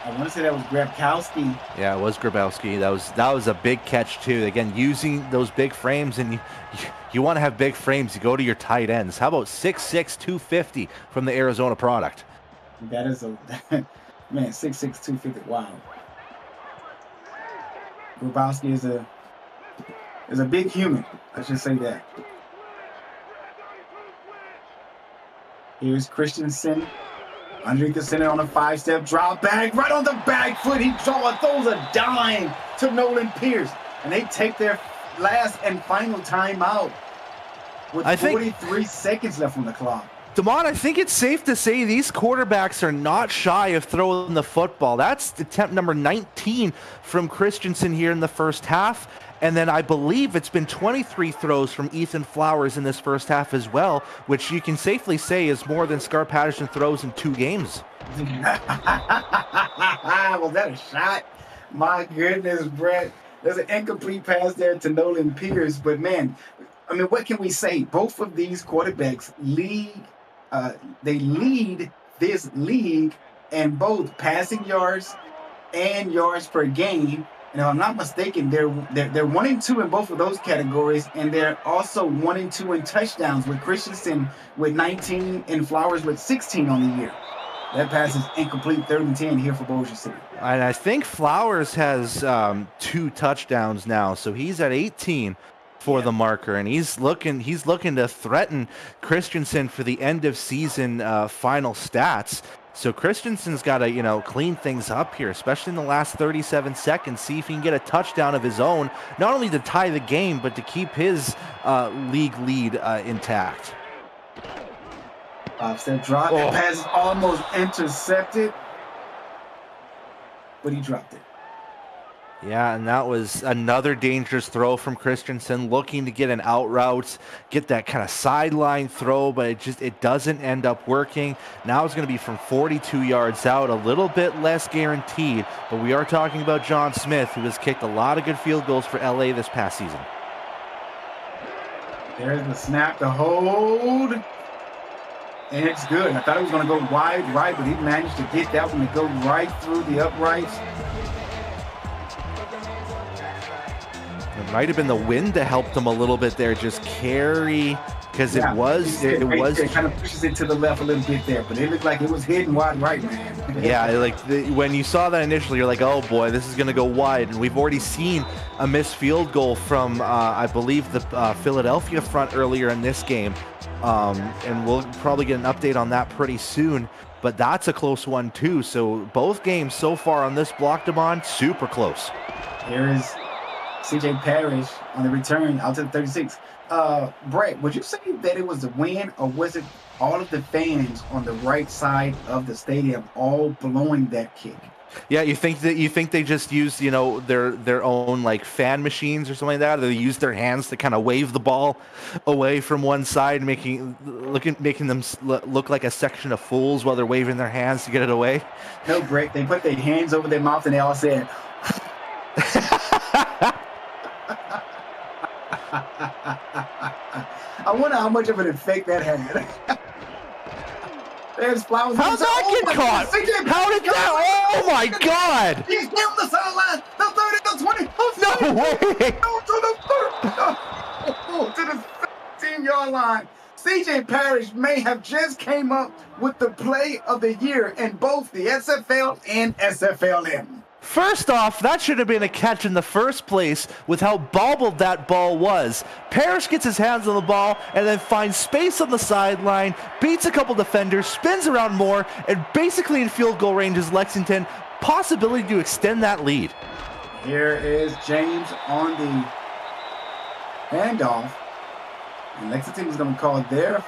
I want to say that was Grabkowski. Yeah, it was Grabowski. That was a big catch too. Again, using those big frames, and you want to have big frames, you go to your tight ends. How about 6'6", 250 from the Arizona product? That is a man, 6'6", 250. Wow. Grabowski is a big human. I should say that. Here's Christensen underneath the center on a 5-step drop back, right on the back foot. He throws a dime to Nolan Pierce, and they take their last and final timeout with 43 seconds left on the clock. Damon, I think it's safe to say these quarterbacks are not shy of throwing the football. That's attempt number 19 from Christensen here in the first half. And then I believe it's been 23 throws from Ethan Flowers in this first half as well, which you can safely say is more than Scar Patterson throws in 2 games. Was that a shot? My goodness, Brett. There's an incomplete pass there to Nolan Pierce. But, man, I mean, what can we say? Both of these quarterbacks lead this league in both passing yards and yards per game. And if I'm not mistaken, they're 1-2 in both of those categories, and they're also 1-2 in touchdowns, with Christensen with 19 and Flowers with 16 on the year. That pass is incomplete, 3rd and 10 here for Bossier City. And I think Flowers has 2 touchdowns now, so he's at 18 for the marker, and he's looking to threaten Christensen for the end of season final stats. So Christensen's got to, clean things up here, especially in the last 37 seconds, see if he can get a touchdown of his own, not only to tie the game, but to keep his league lead intact. Offset drop. That pass is almost intercepted, but he dropped it. Yeah, and that was another dangerous throw from Christensen, looking to get an out route, get that kind of sideline throw, but it doesn't end up working. Now it's going to be from 42 yards out, a little bit less guaranteed, but we are talking about John Smith, who has kicked a lot of good field goals for LA this past season. There's the snap, the hold, and it's good. I thought it was going to go wide right, but he managed to get that one to go right through the uprights. It might have been the wind that helped them a little bit there, just carry, because it was It kind of pushes it to the left a little bit there, but it looked like it was hitting wide right, man. Yeah, when you saw that initially, you're like, oh boy, this is going to go wide. And we've already seen a missed field goal from, I believe, the Philadelphia front earlier in this game. And we'll probably get an update on that pretty soon. But that's a close one, too. So both games so far on this block, Damon, super close. Here is CJ Parrish on the return out to the 36. Brett, would you say that it was the wind, or was it all of the fans on the right side of the stadium all blowing that kick? Yeah, you think they just used, their own like fan machines or something like that? Or they used their hands to kind of wave the ball away from one side, making them look like a section of fools while they're waving their hands to get it away? No, Brett, they put their hands over their mouth and they all said, I wonder how much of an effect that had. There's Flowers. How's that get caught? How did that? Oh my God! He's down the sideline. The 30, the 20. No way! To the 15-yard line. CJ Parrish may have just came up with the play of the year in both the SFL and SFLm. First off, that should have been a catch in the first place with how bobbled that ball was. Parrish gets his hands on the ball and then finds space on the sideline, beats a couple defenders, spins around more, and basically in field goal range is Lexington. Possibility to extend that lead. Here is James on the handoff. And Lexington is going to call their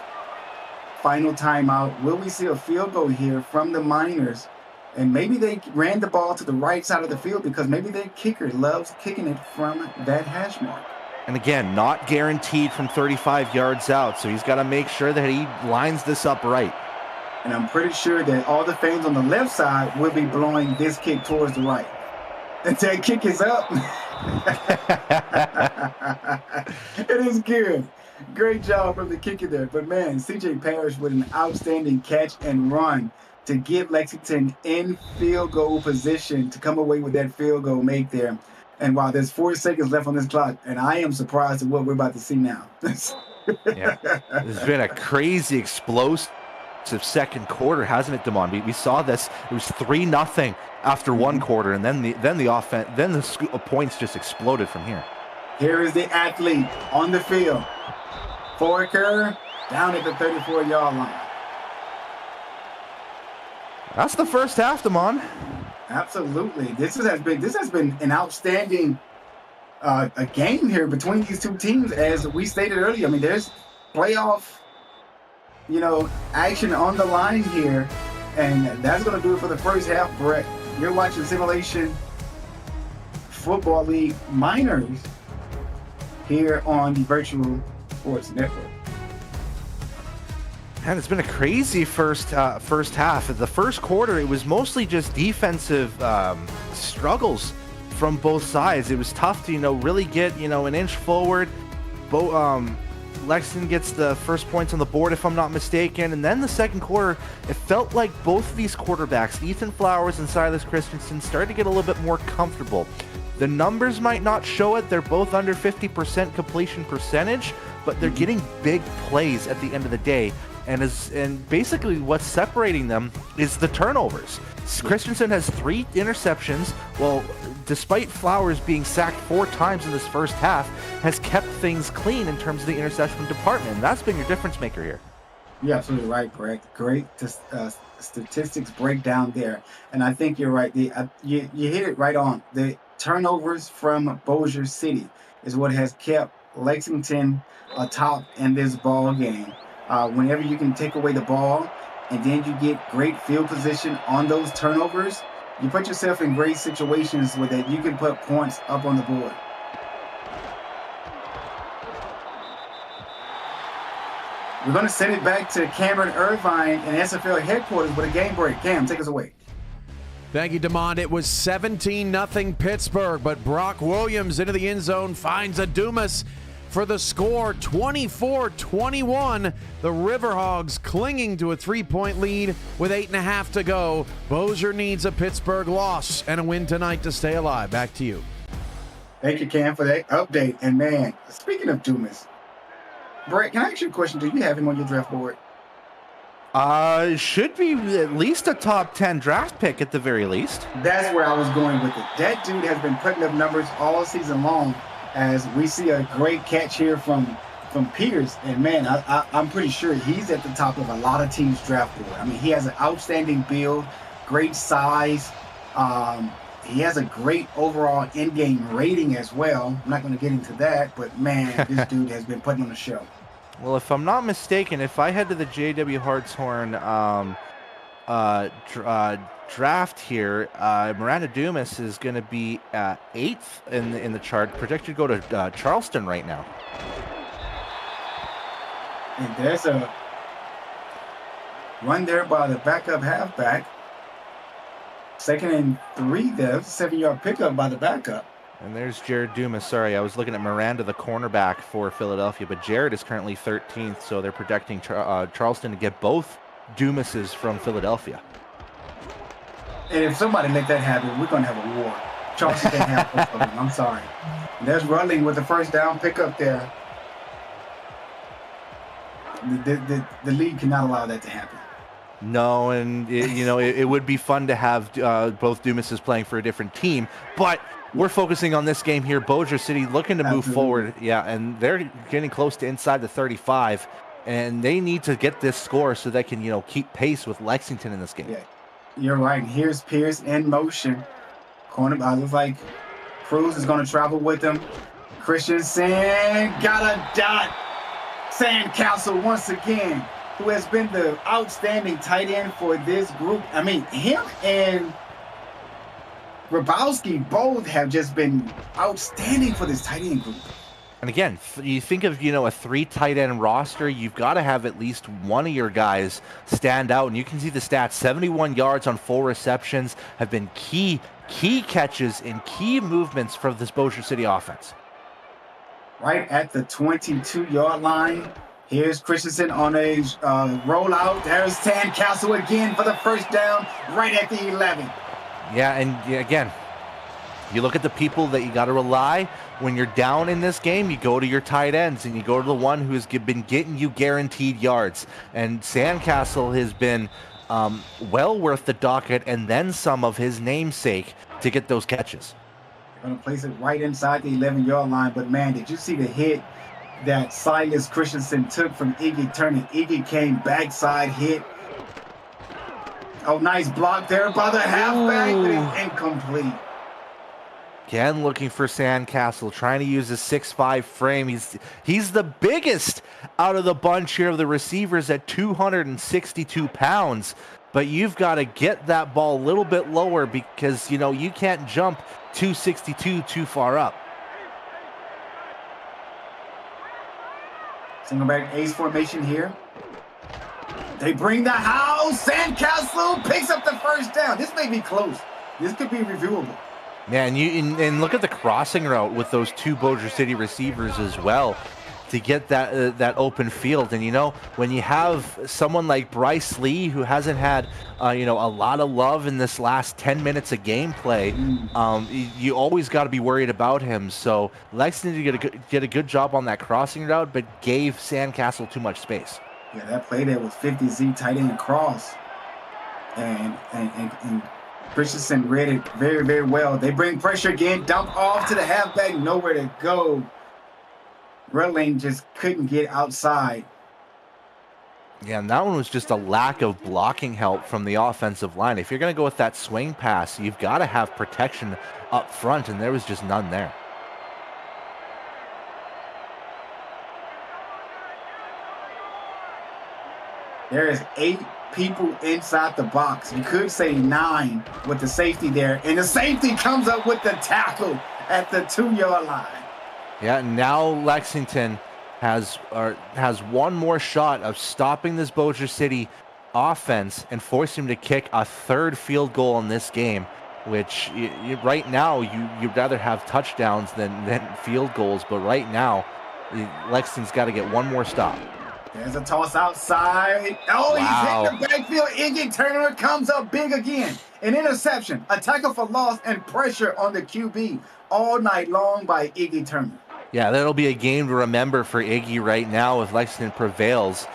final timeout. Will we see a field goal here from the Miners? And maybe they ran the ball to the right side of the field because maybe their kicker loves kicking it from that hash mark. And again, not guaranteed from 35 yards out, so he's got to make sure that he lines this up right. And I'm pretty sure that all the fans on the left side will be blowing this kick towards the right. And that kick is up. It is good. Great job from the kicker there. But man, CJ Parrish with an outstanding catch and run to get Lexington in field goal position to come away with that field goal make there. And while there's 4 seconds left on this clock, and I am surprised at what we're about to see now. Yeah, it's been a crazy explosive second quarter, hasn't it, Damon? We saw this. It was 3-0 after one quarter, and then the points just exploded from here. Here is the athlete on the field. Forker down at the 34-yard line. That's the first half, Damon. Absolutely. This has been an outstanding a game here between these two teams, as we stated earlier. I mean, there's playoff, action on the line here, and that's going to do it for the first half. Brett, you're watching Simulation Football League Minors here on the Virtual Sports Network. And it's been a crazy first half. The first quarter, it was mostly just defensive struggles from both sides. It was tough to really get an inch forward. Lexington gets the first points on the board, if I'm not mistaken. And then the second quarter, it felt like both of these quarterbacks, Ethan Flowers and Silas Christensen, started to get a little bit more comfortable. The numbers might not show it. They're both under 50% completion percentage, but they're getting big plays at the end of the day. And basically what's separating them is the turnovers. Christensen has 3 interceptions, while despite Flowers being sacked 4 times in this first half, has kept things clean in terms of the interception department. And that's been your difference maker here. You're absolutely right, Greg. Great statistics breakdown there. And I think you're right. You hit it right on. The turnovers from Bossier City is what has kept Lexington atop in this ball game. Whenever you can take away the ball and then you get great field position on those turnovers, you put yourself in great situations where that you can put points up on the board. We're going to send it back to Cameron Irvine and SFL headquarters with a game break. Cam, take us away. Thank you, Demond. It was 17-0 Pittsburgh, but Brock Williams into the end zone finds a Dumas for the score, 24-21. The Riverhogs clinging to a 3-point lead with 8.5 to go. Bossier needs a Pittsburgh loss and a win tonight to stay alive. Back to you. Thank you, Cam, for that update. And man, speaking of Dumas, Brett, can I ask you a question? Do you have him on your draft board? Should be at least a top 10 draft pick at the very least. That's where I was going with it. That dude has been putting up numbers all season long, as we see a great catch here from Peters. And man, I'm pretty sure he's at the top of a lot of teams' draft board. I mean, he has an outstanding build, great size. He has a great overall in-game rating as well. I'm not going to get into that, but man, this dude has been putting on a show. Well, if I'm not mistaken, if I head to the J.W. Hartshorn draft here, Miranda Dumas is going to be 8th in the chart, projected to go to Charleston right now. And there's a run there by the backup halfback. 2nd and 3 there, 7-yard pickup by the backup. And there's Jared Dumas. Sorry, I was looking at Miranda, the cornerback for Philadelphia, but Jared is currently 13th, so they're projecting Charleston to get both Dumases from Philadelphia. And if somebody let that happen, we're going to have a war. Charleston can't have both of them. I'm sorry. And there's Rutling with the first down pickup there. The league cannot allow that to happen. No, and it would be fun to have both Dumases playing for a different team, but we're focusing on this game here. Bossier City looking to move forward. Yeah, and they're getting close to inside the 35, and they need to get this score so they can, keep pace with Lexington in this game. Yeah, you're right. Here's Pierce in motion. Cornerback looks like Cruz is going to travel with him. Christensen got a dot. Sandcastle once again, who has been the outstanding tight end for this group. I mean, him and Grabowski both have just been outstanding for this tight end group. And again, you think of, a 3 tight end roster, you've got to have at least one of your guys stand out. And you can see the stats, 71 yards on 4 receptions have been key catches and key movements for this Bossier City offense. Right at the 22-yard line. Here's Christensen on a rollout. There's Sandcastle again for the first down right at the 11. Yeah, and again, you look at the people that you got to rely when you're down in this game. You go to your tight ends, and you go to the one who's been getting you guaranteed yards. And Sandcastle has been well worth the docket, and then some of his namesake to get those catches. Going to place it right inside the 11-yard line. But man, did you see the hit that Silas Christensen took from Iggy Turner? Iggy came backside hit. Oh, nice block there by the halfback, but it's incomplete. Again, looking for Sandcastle, trying to use his 6'5" frame. He's the biggest out of the bunch here of the receivers at 262 pounds. But you've got to get that ball a little bit lower because, you can't jump 262 too far up. Single back ace formation here. They bring the house. Sandcastle picks up the first down. This may be close. This could be reviewable. Man, and look at the crossing route with those 2 Bossier City receivers as well. to get that open field. And when you have someone like Bryce Lee, who hasn't had a lot of love in this last 10 minutes of gameplay, you always got to be worried about him. So Lexington did a good job on that crossing route, but gave Sandcastle too much space. Yeah, that play there was 50Z tight end cross, and Christensen read it very, very well. They bring pressure again, dump off to the halfback, nowhere to go. Rutling just couldn't get outside. Yeah, and that one was just a lack of blocking help from the offensive line. If you're going to go with that swing pass, you've got to have protection up front, and there was just none there. There is 8 people inside the box. You could say 9 with the safety there, and the safety comes up with the tackle at the 2-yard line. Yeah, now Lexington has one more shot of stopping this Bossier City offense and forcing them to kick a 3rd field goal in this game, which right now you'd rather have touchdowns than field goals, but right now Lexington's got to get one more stop. There's a toss outside. Oh, wow. He's hit the backfield. Iggy Turner comes up big again. An interception, a tackle for loss, and pressure on the QB all night long by Iggy Turner. Yeah, that'll be a game to remember for Iggy right now if Lexington prevails,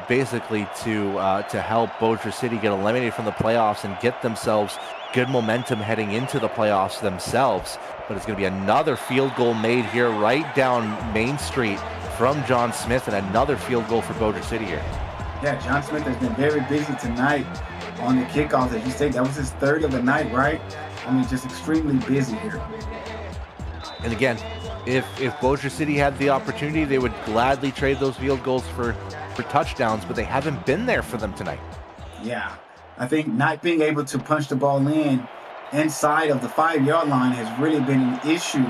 basically to help Bossier City get eliminated from the playoffs and get themselves good momentum heading into the playoffs themselves. But it's going to be another field goal made here right down Main Street from John Smith, and another field goal for Bossier City here. Yeah, John Smith has been very busy tonight on the kickoff. As you said, that was his 3rd of the night, right? I mean, just extremely busy here. And again, if Bossier City had the opportunity, they would gladly trade those field goals for touchdowns, but they haven't been there for them tonight. Yeah, I think not being able to punch the ball inside of the 5-yard line has really been an issue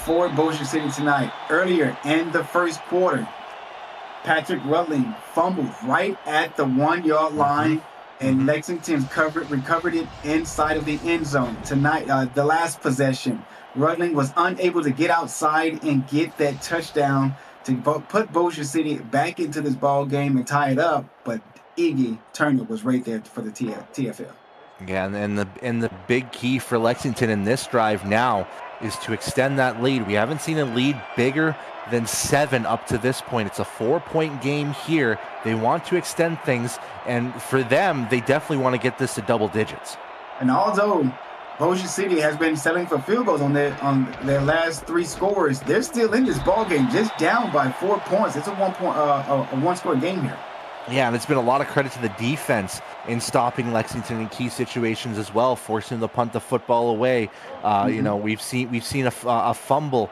for Bossier City tonight. Earlier in the first quarter, Patrick Rutling fumbled right at the 1-yard line, and Lexington recovered it inside of the end zone. Tonight, the last possession, Rutling was unable to get outside and get that touchdown to put Bossier City back into this ball game and tie it up, but Iggy Turner was right there for the TFL. Yeah, and the big key for Lexington in this drive now is to extend that lead. We haven't seen a lead bigger than 7 up to this point. It's a 4-point game here. They want to extend things, and for them, they definitely want to get this to double digits. And although Bossier City has been settling for field goals on their last 3 scores, they're still in this ball game, just down by 4 points. It's a one-score game here. Yeah, and it's been a lot of credit to the defense in stopping Lexington in key situations as well, forcing them to punt the football away. We've seen a fumble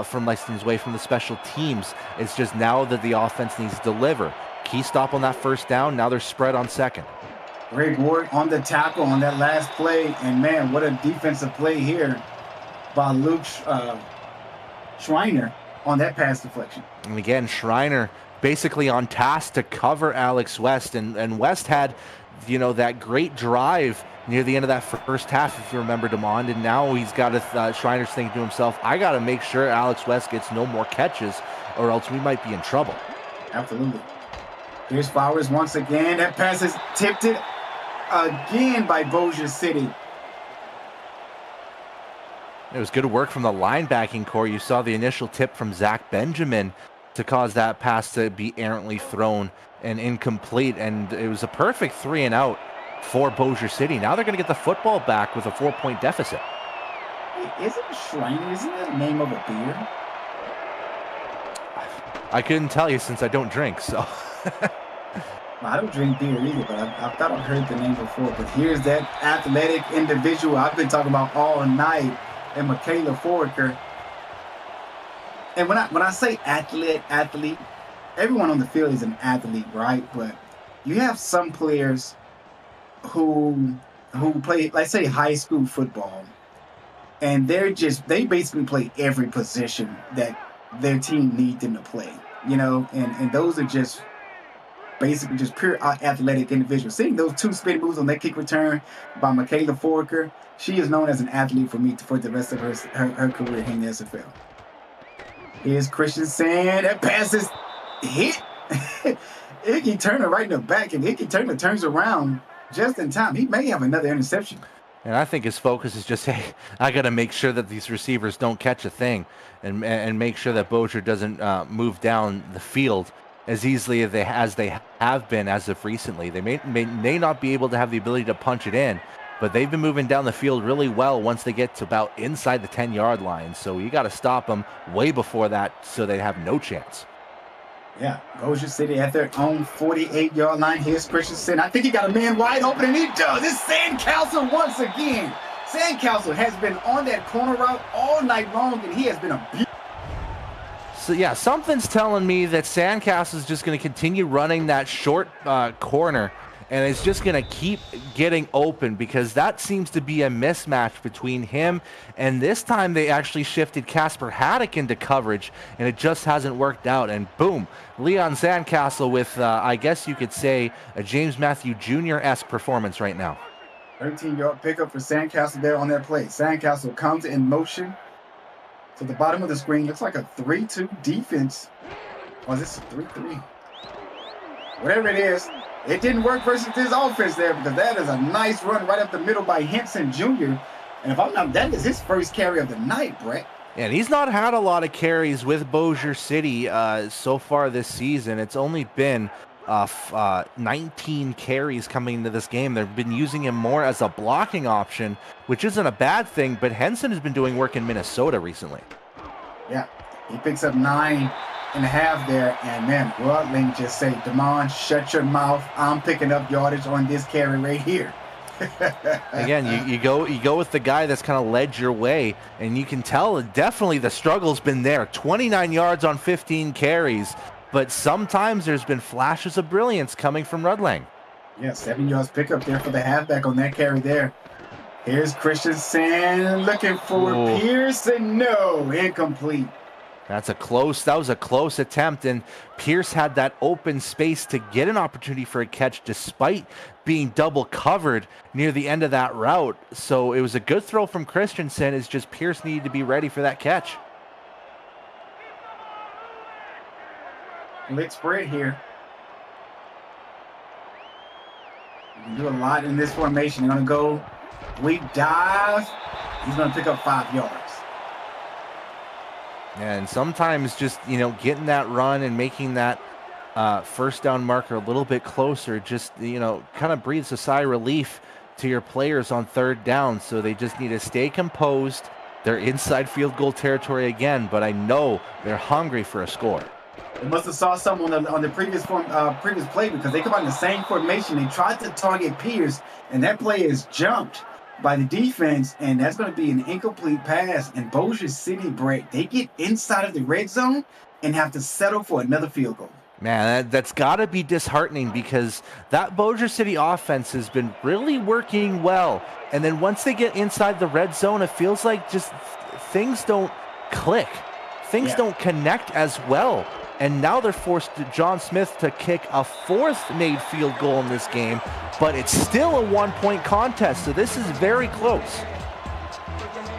from Lexington's way from the special teams. It's just now that the offense needs to deliver. Key stop on that first down. Now they're spread on second. Great work on the tackle on that last play, and man, what a defensive play here by Luke Schreiner on that pass deflection. And again, Schreiner basically on task to cover Alex West, and West had that great drive near the end of that first half, if you remember, Demond, and now he's got Schreiner's thinking to himself, I got to make sure Alex West gets no more catches or else we might be in trouble. Absolutely. Here's Flowers once again. That pass is tipped it again by Bossier City. It was good work from the linebacking core. You saw the initial tip from Zach Benjamin to cause that pass to be errantly thrown and incomplete, and it was a perfect 3-and-out for Bossier City. Now they're going to get the football back with a 4-point deficit. Hey, isn't Schreiner, isn't that the name of a beer? I couldn't tell you since I don't drink, so. Well, I don't drink beer either, but I thought I heard the name before. But here's that athletic individual I've been talking about all night, and Michaela Foraker. And when I say athlete, everyone on the field is an athlete, right? But you have some players who play, let's say, high school football, and they basically play every position that their team needs them to play, and those are just basically just pure athletic individuals. Seeing those 2 spin moves on that kick return by Michaela Foraker, she is known as an athlete for me for the rest of her career here in the SFL. Here's Christensen. That pass is hit. Icky Turner right in the back, and Icky Turner turns around just in time. He may have another interception. And I think his focus is just, hey, I got to make sure that these receivers don't catch a thing, and make sure that Bossier doesn't move down the field as easily as they have been as of recently. They may not be able to have the ability to punch it in, but they've been moving down the field really well once they get to about inside the 10-yard line. So you got to stop them way before that so they have no chance. Yeah, Bossier City at their own 48-yard line. Here's Christensen. I think he got a man wide open, and he does. It's Sandcastle once again. Sandcastle has been on that corner route all night long, and he has been a beauty. So, yeah, something's telling me that Sandcastle is just going to continue running that short corner, and it's just going to keep getting open because that seems to be a mismatch between him, and this time they actually shifted Casper Haddock into coverage, and it just hasn't worked out. And boom, Leon Sandcastle with, I guess you could say, a James Matthew Jr.-esque performance right now. 13-yard pickup for Sandcastle there on that play. Sandcastle comes in motion to the bottom of the screen. Looks like a 3-2 defense. Or is this a 3-3? Whatever it is, it didn't work versus this offense there because that is a nice run right up the middle by Henson Jr. And if I'm not, that is his first carry of the night, Brett. And he's not had a lot of carries with Bossier City so far this season. It's only been 19 carries coming into this game. They've been using him more as a blocking option, which isn't a bad thing, but Henson has been doing work in Minnesota recently. Yeah, he picks up 9.5 there, and then Rutling just say, Damon, shut your mouth. I'm picking up yardage on this carry right here. Again, you go with the guy that's kind of led your way, and you can tell definitely the struggle's been there. 29 yards on 15 carries, but sometimes there's been flashes of brilliance coming from Rutling. Yeah, 7 yards pickup there for the halfback on that carry there. Here's Christensen looking for Pearson. No, incomplete. That was a close attempt, and Pierce had that open space to get an opportunity for a catch despite being double covered near the end of that route. So it was a good throw from Christensen. It's just Pierce needed to be ready for that catch. Blitz spread here. You can do a lot in this formation. They're going to go weak dive. He's going to pick up 5 yards. And sometimes just, getting that run and making that first down marker a little bit closer just, kind of breathes a sigh of relief to your players on third down. So they just need to stay composed. They're inside field goal territory again, but I know they're hungry for a score. They must have saw something on the previous play because they come out in the same formation. They tried to target Pierce, and that play is jumped by the defense, and that's going to be an incomplete pass. And Bossier City, Brett, they get inside of the red zone and have to settle for another field goal. Man, that's got to be disheartening because that Bossier City offense has been really working well. And then once they get inside the red zone, it feels like just things don't click. Things don't connect as well. And now they're forced John Smith to kick a fourth made field goal in this game, but it's still a 1-point contest, so this is very close.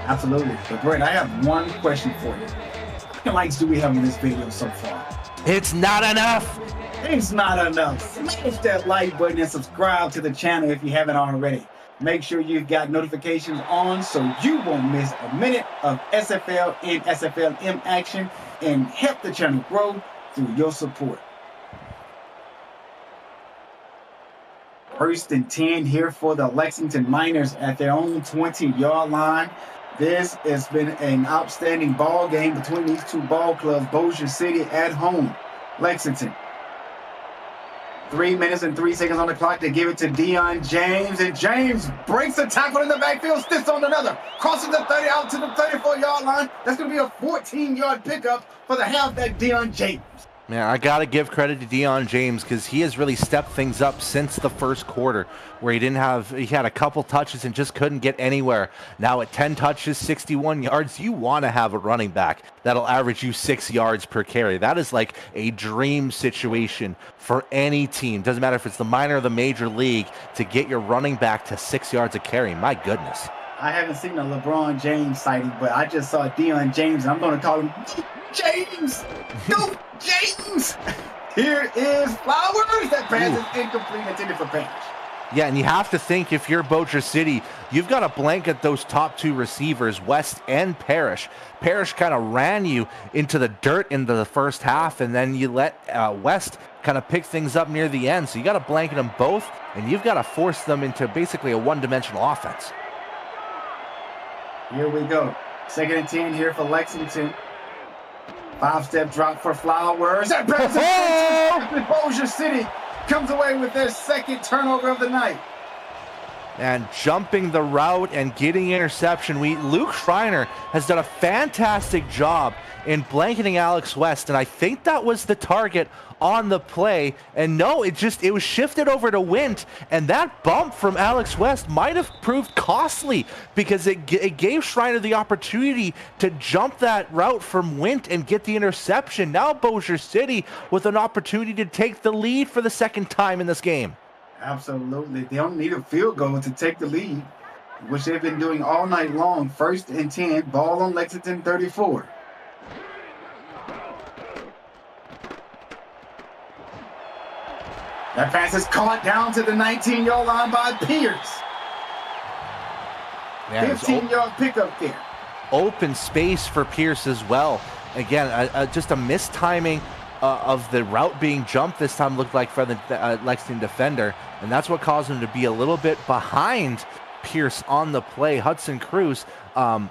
Absolutely. But Brett, I have one question for you. How many likes do we have in this video so far? It's not enough. It's not enough. Smash that like button and subscribe to the channel if you haven't already. Make sure you've got notifications on so you won't miss a minute of SFL and SFLm action and help the channel grow through your support. First and 10 here for the Lexington Miners at their own 20-yard line. This has been an outstanding ball game between these two ball clubs. Bossier City at home. Lexington. 3 minutes and 3 seconds on the clock. They give it to Deion James, and James breaks a tackle in the backfield, stiffs on another, crosses the 30 out to the 34-yard line. That's going to be a 14-yard pickup for the halfback Deion James. Man, I got to give credit to Deion James because he has really stepped things up since the first quarter where he had a couple touches and just couldn't get anywhere. Now at 10 touches, 61 yards, you want to have a running back that'll average you 6 yards per carry. That is like a dream situation for any team. Doesn't matter if it's the minor or the major league to get your running back to 6 yards a carry. My goodness. I haven't seen a LeBron James sighting, but I just saw Deion James, and I'm going to call him James. Go James. Here is Flowers. That pass is incomplete, intended for Parrish. Yeah, and you have to think, if you're Bossier City, you've got to blanket those top two receivers, West and Parrish. Parrish kind of ran you into the dirt into the first half, and then you let West kind of pick things up near the end. So you got to blanket them both, and you've got to force them into basically a one-dimensional offense. Here we go. 2nd and 10 here for Lexington. 5-step drop for Flowers. That present Bossier City comes away with their 2nd turnover of the night. And jumping the route and getting interception. Luke Schreiner has done a fantastic job in blanketing Alex West, and I think that was the target on the play. And no, it was shifted over to Wint, and that bump from Alex West might have proved costly because it gave Schreiner the opportunity to jump that route from Wint and get the interception. Now Bossier City with an opportunity to take the lead for the 2nd time in this game. Absolutely. They don't need a field goal to take the lead, which they've been doing all night long. 1st and 10, ball on Lexington 34. That pass is caught down to the 19-yard line by Pierce. 15-yard pickup there. Open space for Pierce as well. Again, just a mistiming of the route being jumped this time, looked like for the Lexington defender, and that's what caused him to be a little bit behind Pierce on the play. Hudson Cruz, a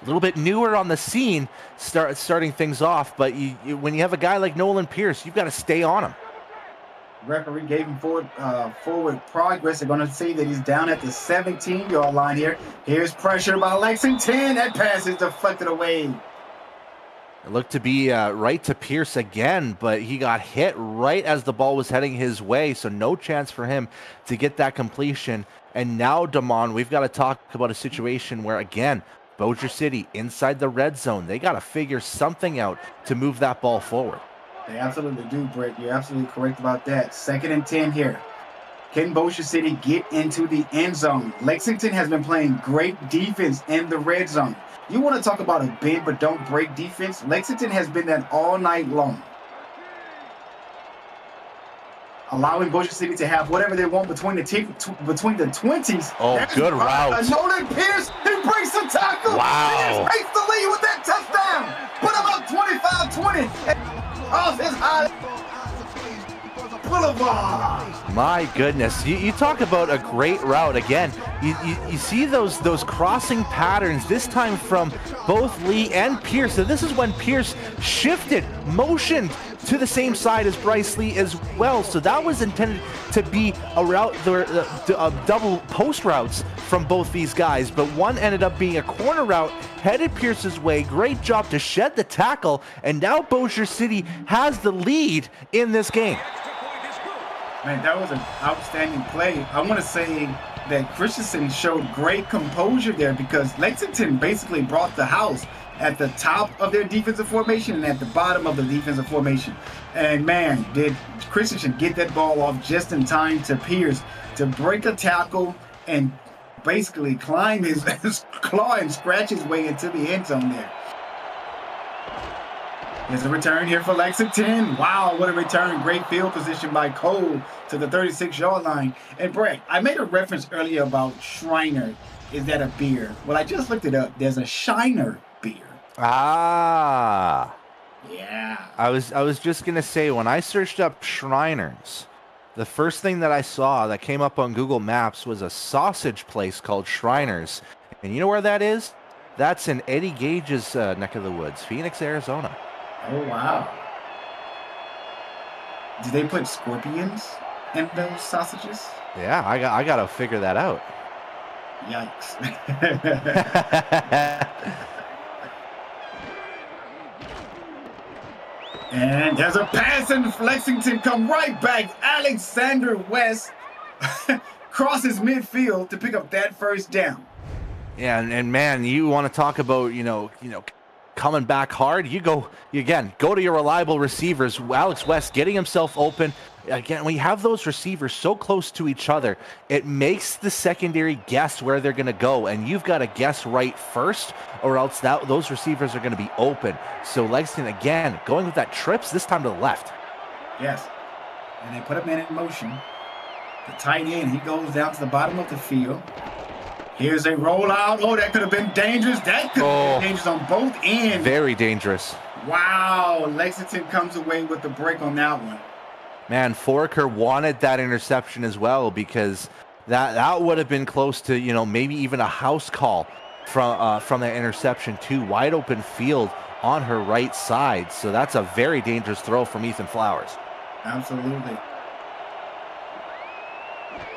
little bit newer on the scene, starting things off, but when you have a guy like Nolan Pierce, you've got to stay on him. Referee gave him forward progress. They're going to see that he's down at the 17-yard line here. Here's pressure by Lexington. That pass is deflected away. It looked to be right to Pierce again, but he got hit right as the ball was heading his way, so no chance for him to get that completion. And now, Damon, we've got to talk about a situation where, again, Bossier City inside the red zone. They got to figure something out to move that ball forward. They absolutely do, Brett. You're absolutely correct about that. 2nd and 10 here. Can Bossier City get into the end zone? Lexington has been playing great defense in the red zone. You want to talk about a bend but don't break defense? Lexington has been that all night long. Allowing Bossier City to have whatever they want between the 20s. Oh, There's good route. Nolan Pierce, he breaks the tackle. Wow. He takes the lead with that touchdown. Put him up 25-20 off his high boulevard. My goodness, you talk about a great route. Again, you see those crossing patterns, this time from both Lee and Pierce. So this is when Pierce shifted, motioned to the same side as Bryce Lee as well. So that was intended to be a route, double post routes from both these guys, but one ended up being a corner route headed Pierce's way. Great job to shed the tackle, and now Bossier City has the lead in this game. Man, that was an outstanding play. I want to say that Christensen showed great composure there because Lexington basically brought the house at the top of their defensive formation and at the bottom of the defensive formation. And man, did Christensen get that ball off just in time to Pierce to break a tackle and basically climb his claw and scratch his way into the end zone there. There's a return here for Lexington. Wow, what a return. Great field position by Cole to the 36-yard line. And Brett, I made a reference earlier about Schreiner. Is that a beer? Well, I just looked it up. There's a Shiner beer. Ah. Yeah. I was just going to say, when I searched up Shriners, the first thing that I saw that came up on Google Maps was a sausage place called Shriners. And you know where that is? That's in Eddie Gage's neck of the woods, Phoenix, Arizona. Oh, wow. Do they put scorpions in those sausages? Yeah, I got to figure that out. Yikes. And there's a pass and Lexington come right back. Alexander West crosses midfield to pick up that first down. Yeah, and man, you want to talk about, coming back hard, you go to your reliable receivers. Alex West getting himself open. again, when you have those receivers so close to each other, it makes the secondary guess where they're going to go, and you've got to guess right first, or else those receivers are going to be open. So Lexington, again, going with that trips, this time to the left. Yes. And they put a man in motion. The tight end, he goes down to the bottom of the field. Here's a rollout. Oh, that could have been dangerous. That could have been dangerous on both ends. Very dangerous. Wow. Lexington comes away with the break on that one. Man, Foraker wanted that interception as well, because that would have been close to, maybe even a house call from that interception too. Wide open field on her right side. So that's a very dangerous throw from Ethan Flowers. Absolutely.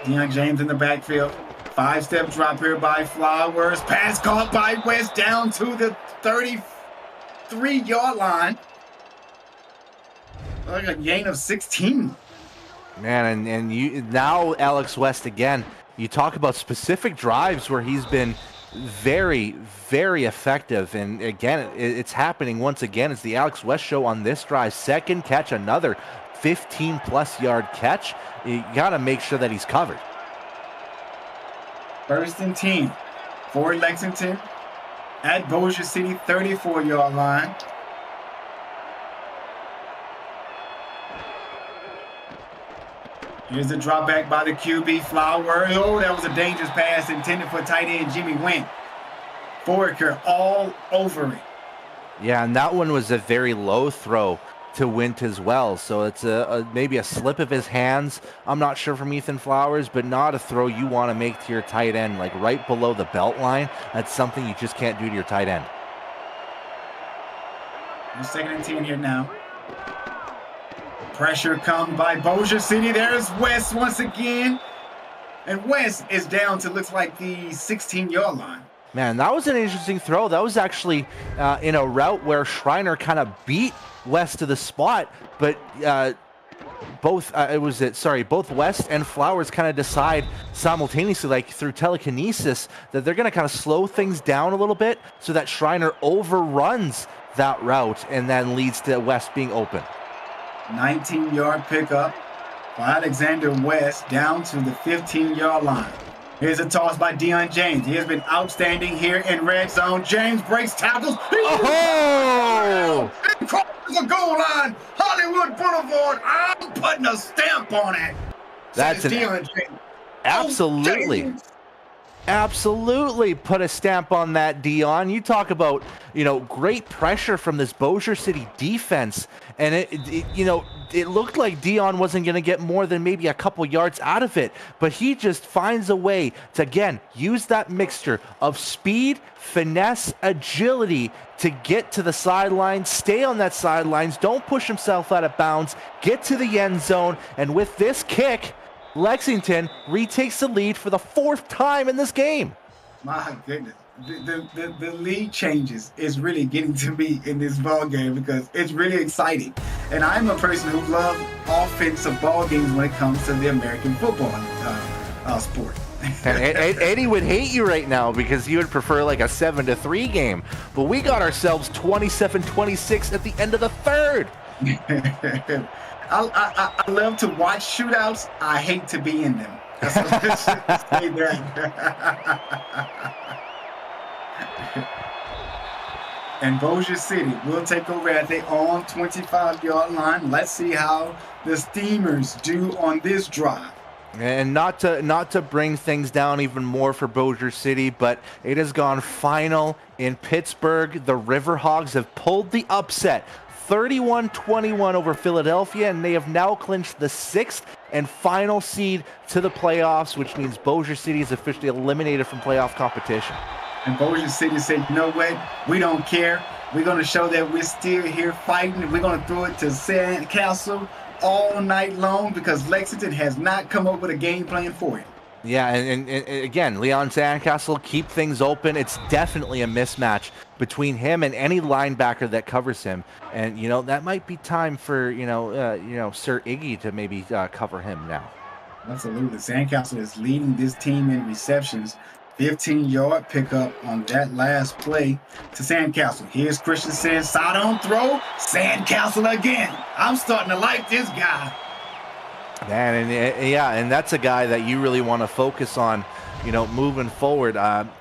Deion James in the backfield. 5-step drop here by Flowers. Pass caught by West down to the 33-yard line. Like a gain of 16. Man, and you now Alex West again. You talk about specific drives where he's been very, very effective, and again, it's happening once again. It's the Alex West show on this drive. Second catch, another 15-plus yard catch. You got to make sure that he's covered. 1st and 10 for Lexington at Bossier City 34-yard line. Here's the drop back by the QB, Flowers. Oh, that was a dangerous pass intended for tight end Jimmy Wynn. Foraker all over it. Yeah, and that one was a very low throw to Wint as well. So it's maybe a slip of his hands. I'm not sure from Ethan Flowers, but not a throw you want to make to your tight end, like right below the belt line. That's something you just can't do to your tight end. 2nd and 10 here now. Pressure come by Bossier City. There's West once again. And West is down to looks like the 16-yard line. Man, that was an interesting throw. That was actually in a route where Schreiner kind of beat West to the spot, but both West and Flowers kind of decide simultaneously, like through telekinesis, that they're going to kind of slow things down a little bit so that Schreiner overruns that route and then leads to West being open. 19-yard pickup for Alexander West down to the 15-yard line. Here's a toss by Deion James. He has been outstanding here in red zone. James breaks tackles. Oh! And crosses the goal line. Hollywood Boulevard. I'm putting a stamp on it. That's Deion James. Absolutely. James. Absolutely put a stamp on that, Dion. You talk about, great pressure from this Bossier City defense. And it looked like Dion wasn't going to get more than maybe a couple yards out of it. But he just finds a way to, again, use that mixture of speed, finesse, agility to get to the sidelines, stay on that sidelines, don't push himself out of bounds, get to the end zone. And with this kick, Lexington retakes the lead for the 4th time in this game. My goodness. The lead changes is really getting to me in this ball game because it's really exciting. And I'm a person who loves offensive ball games when it comes to the American football sport. And Eddie would hate you right now because he would prefer like a 7-3 game. But we got ourselves 27-26 at the end of the 3rd. I love to watch shootouts. I hate to be in them. Say that. And Bossier City will take over at their own 25-yard line. Let's see how the Steamers do on this drive. And not to bring things down even more for Bossier City, but it has gone final in Pittsburgh. The Riverhogs have pulled the upset, 31-21 over Philadelphia, and they have now clinched the 6th and final seed to the playoffs, which means Bossier City is officially eliminated from playoff competition. And Bossier City said, you know what? We don't care. We're going to show that we're still here fighting. We're going to throw it to Sandcastle all night long because Lexington has not come up with a game plan for it. Yeah, and again, Leon Sandcastle keep things open. It's definitely a mismatch between him and any linebacker that covers him. And, that might be time for, Sir Iggy to maybe cover him now. Absolutely. Sandcastle is leading this team in receptions. 15-yard pickup on that last play to Sandcastle. Here's Christensen, side on throw. Sandcastle again. I'm starting to like this guy. Man, and that's a guy that you really want to focus on, moving forward.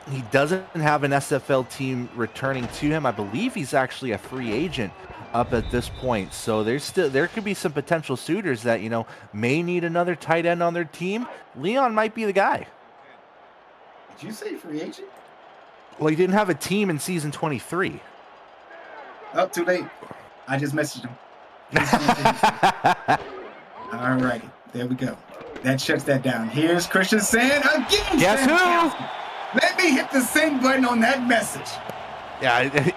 He doesn't have an SFL team returning to him. I believe he's actually a free agent up at this point. So there could be some potential suitors that, may need another tight end on their team. Leon might be the guy. Did you say free agent? Well, he didn't have a team in season 23. Oh, too late. I just messaged him. All right, there we go. That shuts that down. Here's Christensen again. Guess who? Let me hit the send button on that message. Yeah.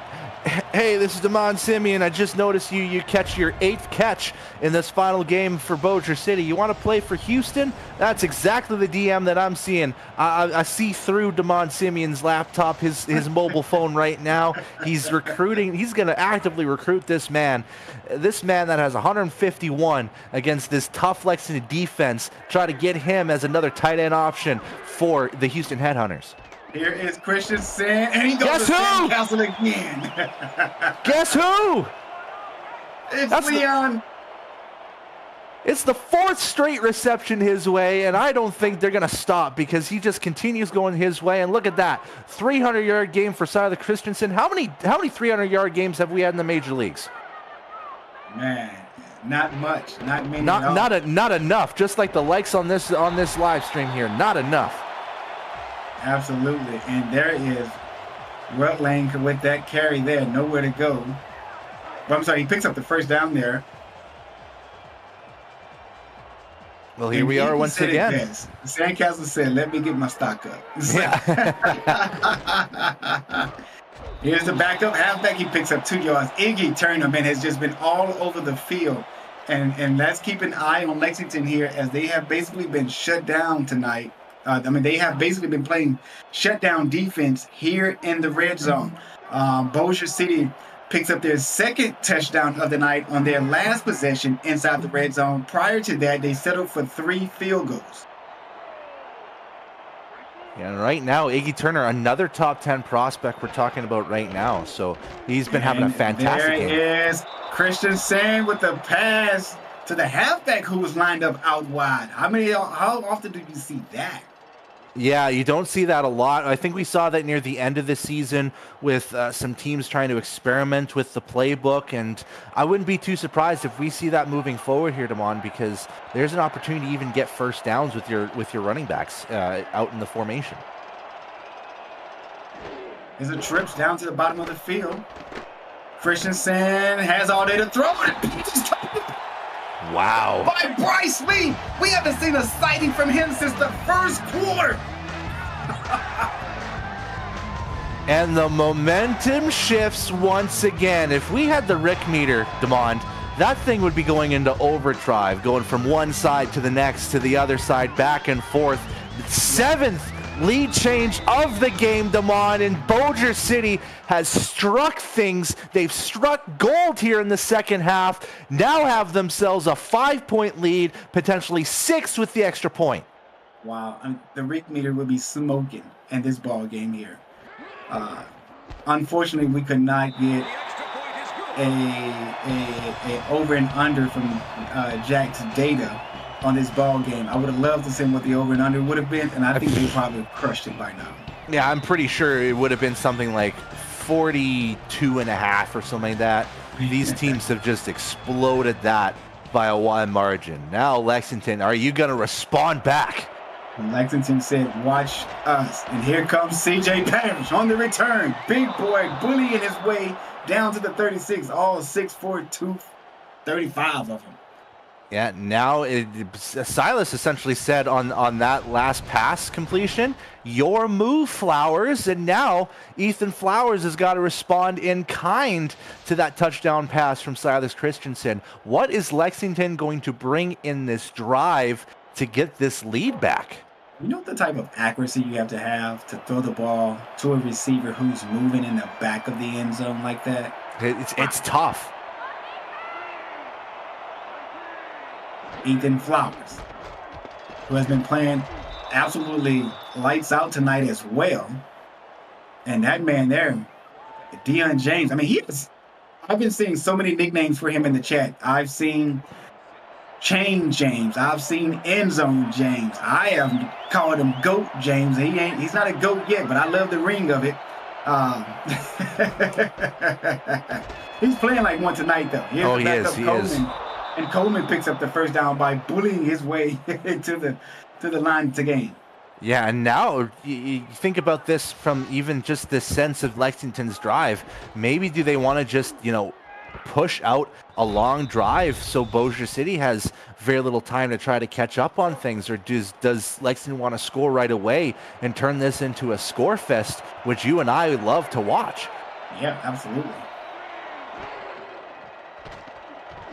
Hey, this is Damon Simeon. I just noticed you catch your 8th catch in this final game for Bossier City. You want to play for Houston? That's exactly the DM that I'm seeing. I see through Damon Simeon's laptop, his mobile phone right now. He's recruiting. He's going to actively recruit this man. This man that has 151 against this tough Lexington defense. Try to get him as another tight end option for the Houston Headhunters. Here is Christensen, and he goes Guess to who? Sandcastle again. Guess who? It's Leon. It's the 4th straight reception his way, and I don't think they're going to stop because he just continues going his way. And look at that, 300-yard game for Silas Christensen. How many 300-yard games have we had in the major leagues? Man, not much, not many. Not enough. Just like the likes on this live stream here, not enough. Absolutely, and there is Rutland with that carry there, nowhere to go. But I'm sorry, he picks up the first down there. Well, here we are once again. Sandcastle said, "Let me get my stock up." Yeah. Here's the backup halfback. He picks up 2 yards. Iggy Tournament has just been all over the field, and let's keep an eye on Lexington here as they have basically been shut down tonight. They have basically been playing shutdown defense here in the red zone. Bossier City picks up their 2nd touchdown of the night on their last possession inside the red zone. Prior to that, they settled for 3 field goals. Yeah, and right now, Iggy Turner, another top 10 prospect we're talking about right now. So he's been having a fantastic game. There is Christensen with the pass to the halfback who was lined up out wide. How often do you see that? Yeah, you don't see that a lot. I think we saw that near the end of the season with some teams trying to experiment with the playbook, and I wouldn't be too surprised if we see that moving forward here, Damon, because there's an opportunity to even get first downs with your running backs out in the formation. There's a trips down to the bottom of the field. Christensen has all day to throw it. Wow. By Bryce Lee. We haven't seen a sighting from him since the first quarter. And the momentum shifts once again. If we had the Rick meter, Demond, that thing would be going into overdrive, going from one side to the next, to the other side, back and forth. 7th lead change of the game, Damon, and Bossier City has struck things. They've struck gold here in the second half. Now have themselves a 5-point lead, potentially 6 with the extra point. Wow, the Rick meter will be smoking in this ball game here. Unfortunately, we could not get a over and under from Jack's data on this ball game. I would have loved to see what the over and under would have been, and I think they probably crushed it by now. Yeah, I'm pretty sure it would have been something like 42.5 or something like that. These teams have just exploded that by a wide margin. Now, Lexington, are you going to respond back? Lexington said, watch us. And here comes C.J. Parrish on the return. Big boy bullying his way down to the 36. All 6'4", 235 of them. Yeah, now Silas essentially said on that last pass completion, your move, Flowers, and now Ethan Flowers has got to respond in kind to that touchdown pass from Silas Christensen. What is Lexington going to bring in this drive to get this lead back? You know the type of accuracy you have to throw the ball to a receiver who's moving in the back of the end zone like that? It's tough. Ethan Flowers, who has been playing absolutely lights out tonight as well. And that man there, Deion James, I've been seeing so many nicknames for him in the chat. I've seen Chain James. I've seen end zone James. I have called him Goat James. He's not a goat yet, but I love the ring of it. He's playing like one tonight, though. Here's he is. He is. And Coleman picks up the first down by bullying his way to the line to gain. Yeah, and now you think about this from even just the sense of Lexington's drive. Maybe do they want to just, push out a long drive so Bossier City has very little time to try to catch up on things, or does Lexington want to score right away and turn this into a score fest, which you and I love to watch? Yeah, absolutely.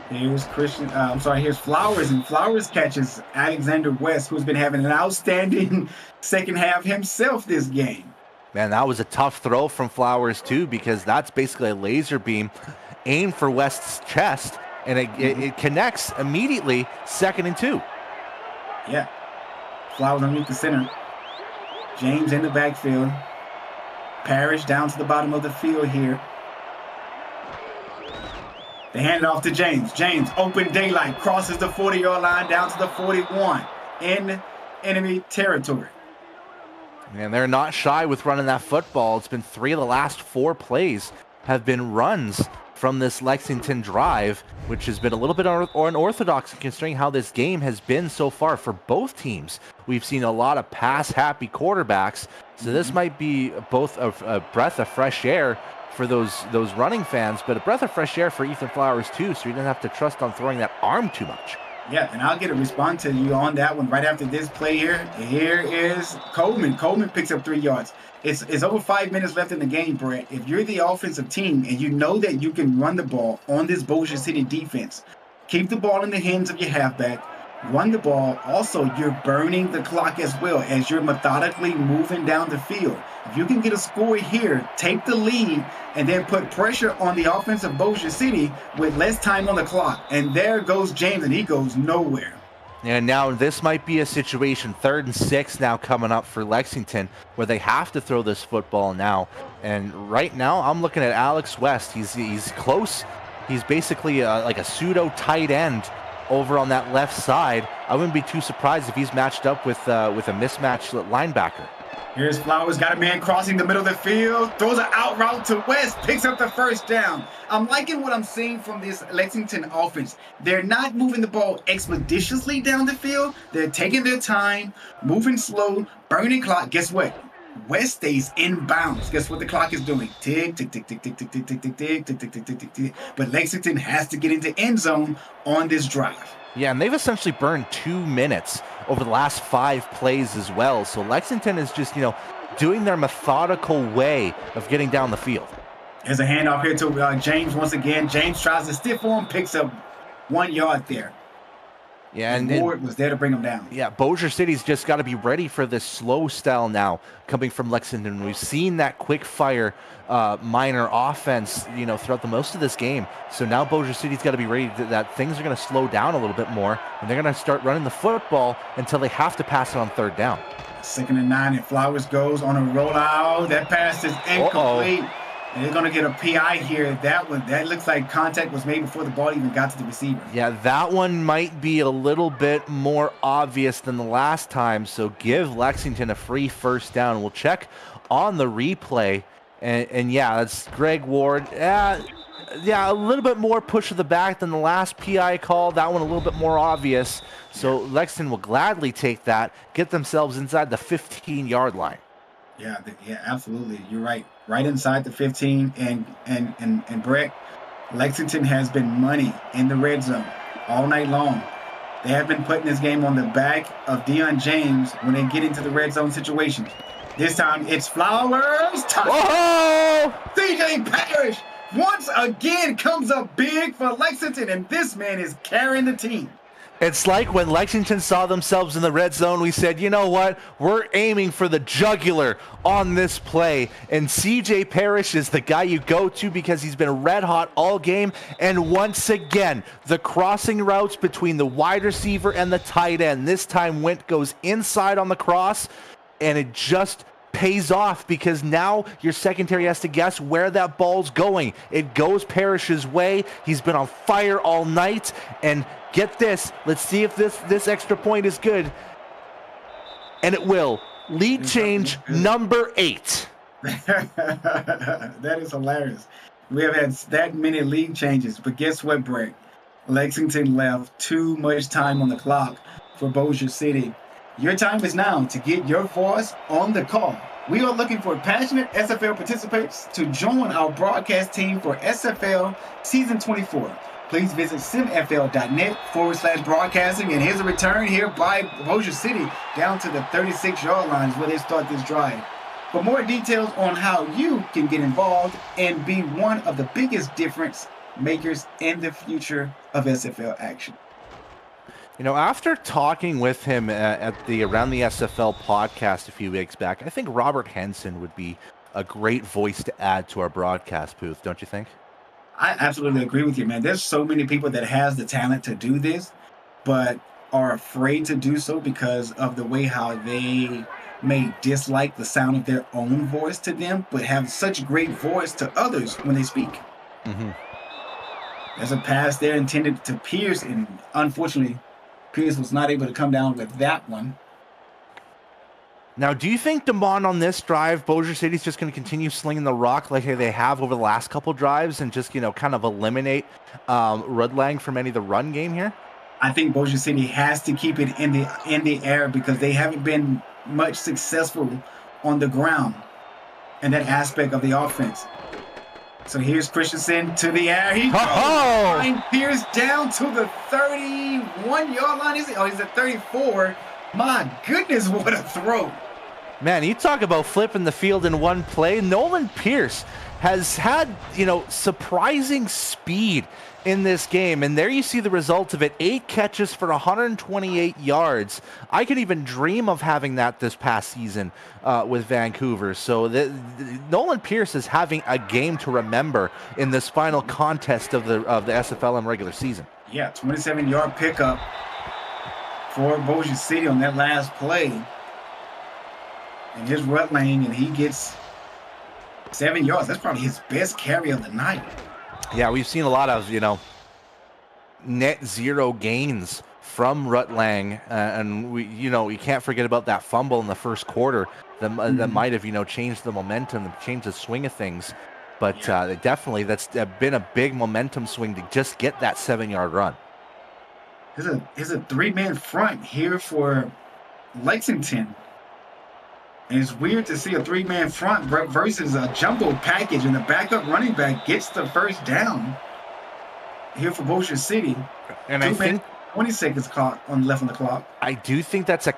Here's here's Flowers, and Flowers catches Alexander West, who's been having an outstanding second half himself this game. Man, that was a tough throw from Flowers too, because that's basically a laser beam aimed for West's chest, and it connects immediately, 2nd and 2. Yeah. Flowers underneath the center. James in the backfield. Parrish down to the bottom of the field here. They hand it off to James. James, open daylight, crosses the 40-yard line down to the 41 in enemy territory. And they're not shy with running that football. It's been 3 of the last 4 plays have been runs from this Lexington drive, which has been a little bit unorthodox considering how this game has been so far for both teams. We've seen a lot of pass-happy quarterbacks, so this might be both a breath of fresh air for those running fans, but a breath of fresh air for Ethan Flowers too, so you don't have to trust on throwing that arm too much. Yeah, and I'll get a response to you on that one right after this play here. Here is Coleman. Coleman picks up 3 yards. It's over 5 minutes left in the game, Brett. If you're the offensive team and you know that you can run the ball on this Bossier City defense, keep the ball in the hands of your halfback, run the ball. Also, you're burning the clock as well as you're methodically moving down the field. If you can get a score here, take the lead, and then put pressure on the offense of Bossier City with less time on the clock. And there goes James, and he goes nowhere. And now this might be a situation, 3rd and 6 now coming up for Lexington, where they have to throw this football now. And right now, I'm looking at Alex West. He's close. He's basically like a pseudo tight end over on that left side. I wouldn't be too surprised if he's matched up with a mismatched linebacker. Here's Flowers, got a man crossing the middle of the field, throws an out route to West, picks up the first down. I'm liking what I'm seeing from this Lexington offense. They're not moving the ball expeditiously down the field. They're taking their time, moving slow, burning clock. Guess what? West stays in bounds. Guess what the clock is doing? Tick, tick, tick, tick, tick, tick, tick, tick, tick, tick, tick, tick, tick, tick, tick, tick. But Lexington has to get into end zone on this drive. Yeah, and they've essentially burned 2 minutes over the last 5 plays as well. So Lexington is just, doing their methodical way of getting down the field. There's a handoff here to James once again. James tries to stiff arm, picks up 1 yard there. Yeah, and Ward was there to bring him down. Yeah, Bossier City's just got to be ready for this slow style now coming from Lexington. We've seen that quick fire minor offense, throughout the most of this game. So now Bossier City's got to be ready that things are going to slow down a little bit more, and they're going to start running the football until they have to pass it on 3rd down. 2nd and 9, and Flowers goes on a rollout. That pass is incomplete. And they're going to get a PI here. That looks like contact was made before the ball even got to the receiver. Yeah, that one might be a little bit more obvious than the last time. So give Lexington a free first down. We'll check on the replay. And yeah, that's Greg Ward. Yeah, a little bit more push to the back than the last PI call. That one a little bit more obvious. So Lexington will gladly take that, get themselves inside the 15-yard line. Yeah, absolutely. You're right. Right inside the 15. And Brett, Lexington has been money in the red zone all night long. They have been putting this game on the back of Deion James when they get into the red zone situations. This time it's Flowers. Whoa! CJ Parrish once again comes up big for Lexington, and this man is carrying the team. It's like when Lexington saw themselves in the red zone, we said, you know what? We're aiming for the jugular on this play. And CJ Parrish is the guy you go to because he's been red hot all game. And once again, the crossing routes between the wide receiver and the tight end. This time Wint goes inside on the cross, and it just pays off because now your secondary has to guess where that ball's going. It goes Parrish's way. He's been on fire all night. And get this. Let's see if this extra point is good. And it will. Lead change number 8. That is hilarious. We have had that many league changes, but guess what, Brett? Lexington left too much time on the clock for Bossier City. Your time is now to get your voice on the call. We are looking for passionate SFL participants to join our broadcast team for SFL Season 24. Please visit simfl.net/broadcasting. And here's a return here by Bossier City down to the 36-yard lines where they start this drive. For more details on how you can get involved and be one of the biggest difference makers in the future of SFL action. You know, after talking with him at the Around the SFL podcast a few weeks back, I think Robert Henson would be a great voice to add to our broadcast booth, don't you think? I absolutely agree with you, man. There's so many people that has the talent to do this, but are afraid to do so because of the way how they may dislike the sound of their own voice to them, but have such great voice to others when they speak. Mm-hmm. There's a pass there intended to Pierce, and unfortunately, Pierce was not able to come down with that one. Now, do you think, Damon, on this drive, Bossier City's just going to continue slinging the rock like they have over the last couple drives and just, kind of eliminate Rudlang from any of the run game here? I think Bossier City has to keep it in the air because they haven't been much successful on the ground in that aspect of the offense. So here's Christensen to the air. He goes. Pierce down to the 31-yard line. He's at 34. My goodness, what a throw. Man, you talk about flipping the field in one play. Nolan Pierce has had, surprising speed in this game. And there you see the result of it. 8 catches for 128 yards. I could even dream of having that this past season with Vancouver. So Nolan Pierce is having a game to remember in this final contest of the SFLm regular season. Yeah, 27-yard pickup for Bossier City on that last play. And here's Rutland, and he gets 7 yards. That's probably his best carry of the night. Yeah, we've seen a lot of, net zero gains from Rutlang, and we can't forget about that fumble in the first quarter that might have, changed the momentum, changed the swing of things. But definitely that's been a big momentum swing to just get that 7-yard run. There's a 3-man front here for Lexington. And it's weird to see a 3-man front versus a jumbo package, and the backup running back gets the first down here for Bossier City. And I think 20 seconds left on the clock. I do think that's a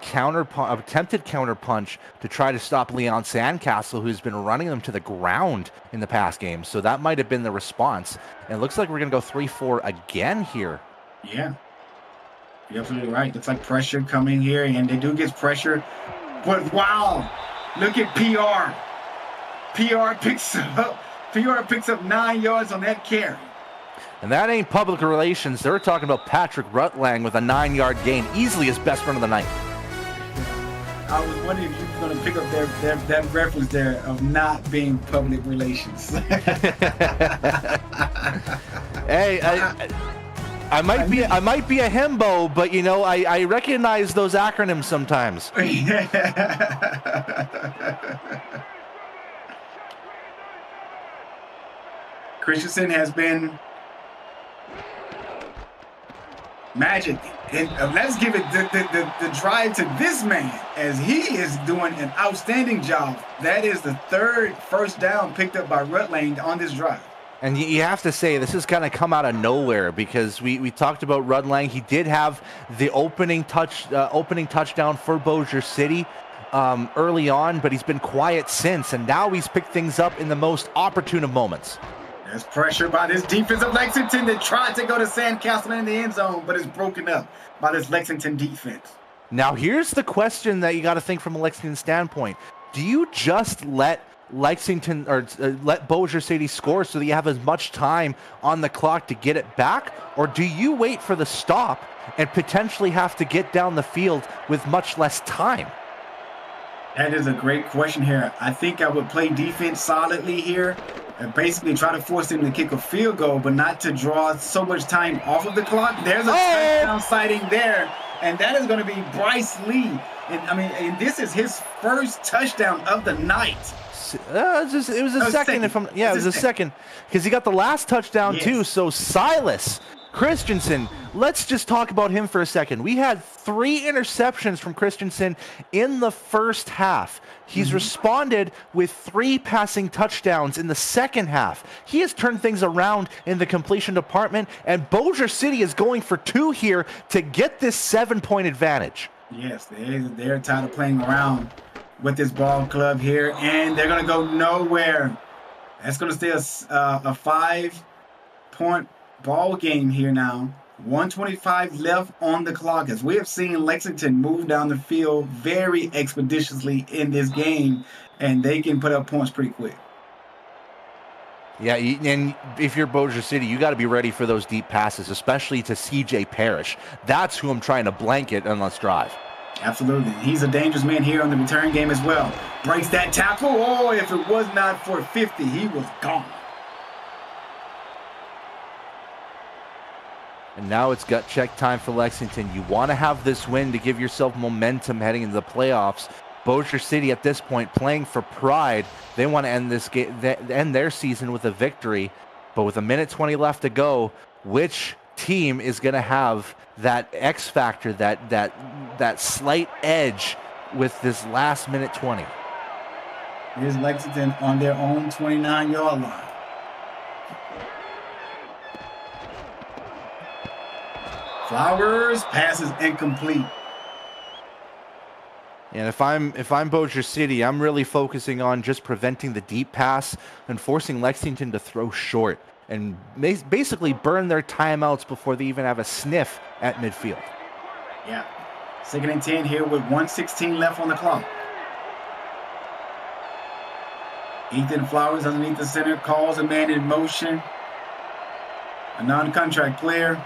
attempted counter punch to try to stop Leon Sandcastle, who's been running them to the ground in the past game. So that might have been the response. And it looks like we're going to go 3-4 again here. Yeah. You're absolutely right. Looks like pressure coming here, and they do get pressure. But wow, look at PR. PR picks up 9 yards on that carry. And that ain't public relations. They're talking about Patrick Rutlang with a 9-yard gain, easily his best run of the night. I was wondering if you were going to pick up that reference there of not being public relations. Hey, I might be a himbo, but I recognize those acronyms sometimes. Christensen has been magic. And let's give it the drive to this man as he is doing an outstanding job. That is the 3rd first down picked up by Rutland on this drive. And you have to say, this has kind of come out of nowhere because we talked about Rudlang. He did have the opening touchdown for Bossier City early on, but he's been quiet since. And now he's picked things up in the most opportune of moments. There's pressure by this defense of Lexington that tried to go to Sandcastle in the end zone, but is broken up by this Lexington defense. Now, here's the question that you got to think from a Lexington standpoint. Do you just let Lexington or let Bossier City score so that you have as much time on the clock to get it back, or do you wait for the stop and potentially have to get down the field with much less time? That is a great question here. I think I would play defense solidly here and basically try to force him to kick a field goal, but not to draw so much time off of the clock. There's a touchdown sighting there, and that is going to be Bryce Lee. And this is his first touchdown of the night. It was a second. It was a second because he got the last touchdown too. So Silas Christensen, let's just talk about him for a second. We had 3 interceptions from Christensen in the first half. He's responded with 3 passing touchdowns in the second half. He has turned things around in the completion department, and Bossier City is going for 2 here to get this 7-point advantage. Yes, they're tired of playing around with this ball club here, and they're going to go nowhere. That's going to stay a 5-point ball game here now. 1:25 left on the clock, as we have seen Lexington move down the field very expeditiously in this game, and they can put up points pretty quick. Yeah, and if you're Bossier City, you got to be ready for those deep passes, especially to CJ Parrish. That's who I'm trying to blanket and let's drive. Absolutely. He's a dangerous man here on the return game as well. Breaks that tackle. Oh, if it was not for 50, he was gone. And now it's gut check time for Lexington. You want to have this win to give yourself momentum heading into the playoffs. Bossier City at this point playing for pride. They want to end this game, end their season with a victory. But with 1:20 left to go, which team is going to have that X factor, that slight edge with this last minute 20? Here's Lexington on their own 29-yard line. Flowers, passes incomplete. And if I'm Bossier City, I'm really focusing on just preventing the deep pass and forcing Lexington to throw short and basically burn their timeouts before they even have a sniff at midfield. Yeah. 2nd and 10 here with 1:16 left on the clock. Ethan Flowers underneath the center calls a man in motion. A non-contract player.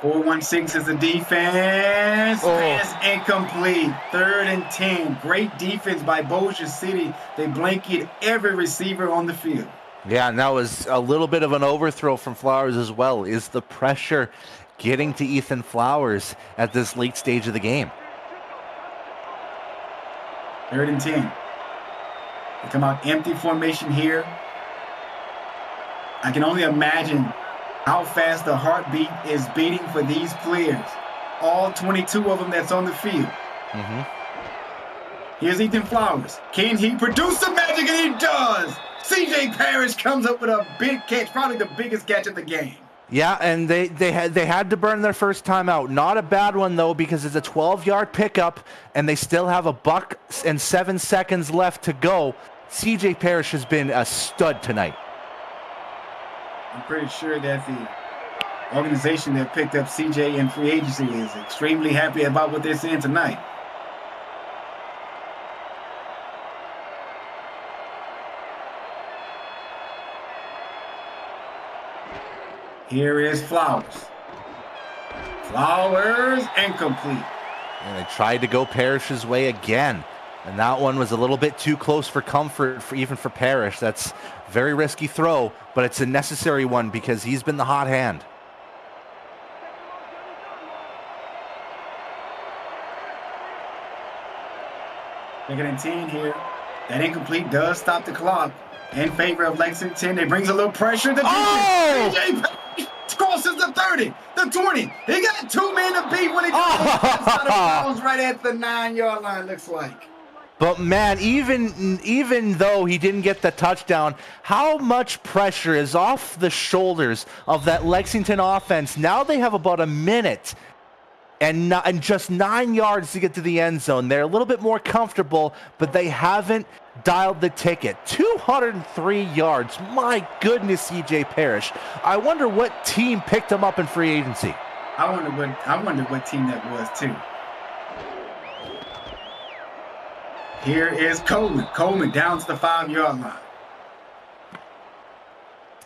.416 is the defense. Pass incomplete. 3rd and 10. Great defense by Bossier City. They blanket every receiver on the field. Yeah, and that was a little bit of an overthrow from Flowers as well. Is the pressure getting to Ethan Flowers at this late stage of the game? 3rd and 10. They come out empty formation here. I can only imagine how fast the heartbeat is beating for these players. All 22 of them that's on the field. Here's Ethan Flowers. Can he produce some magic? And he does. CJ Parrish comes up with a big catch, probably the biggest catch of the game. Yeah, and they had to burn their first timeout. Not a bad one, though, because it's a 12-yard pickup, and they still have 1:07 seconds left to go. CJ Parrish has been a stud tonight. I'm pretty sure that the organization that picked up CJ in free agency is extremely happy about what they're seeing tonight. Here is Flowers. Flowers, incomplete. And they tried to go Parrish's way again. And that one was a little bit too close for comfort, even for Parrish. That's a very risky throw, but it's a necessary one because he's been the hot hand. Second and 10 here. That incomplete does stop the clock in favor of Lexington. It brings a little pressure. CJ crosses the 30, the 20. He got 2 men to beat when he gets out of bounds right at the 9-yard line, looks like. But man, even though he didn't get the touchdown, how much pressure is off the shoulders of that Lexington offense? Now they have about a minute and just 9 yards to get to the end zone. They're a little bit more comfortable, but they haven't dialed the ticket. 203 yards. My goodness, CJ Parrish. I wonder what team picked him up in free agency. I wonder what team that was too. Here is Coleman. Coleman down to the 5-yard line.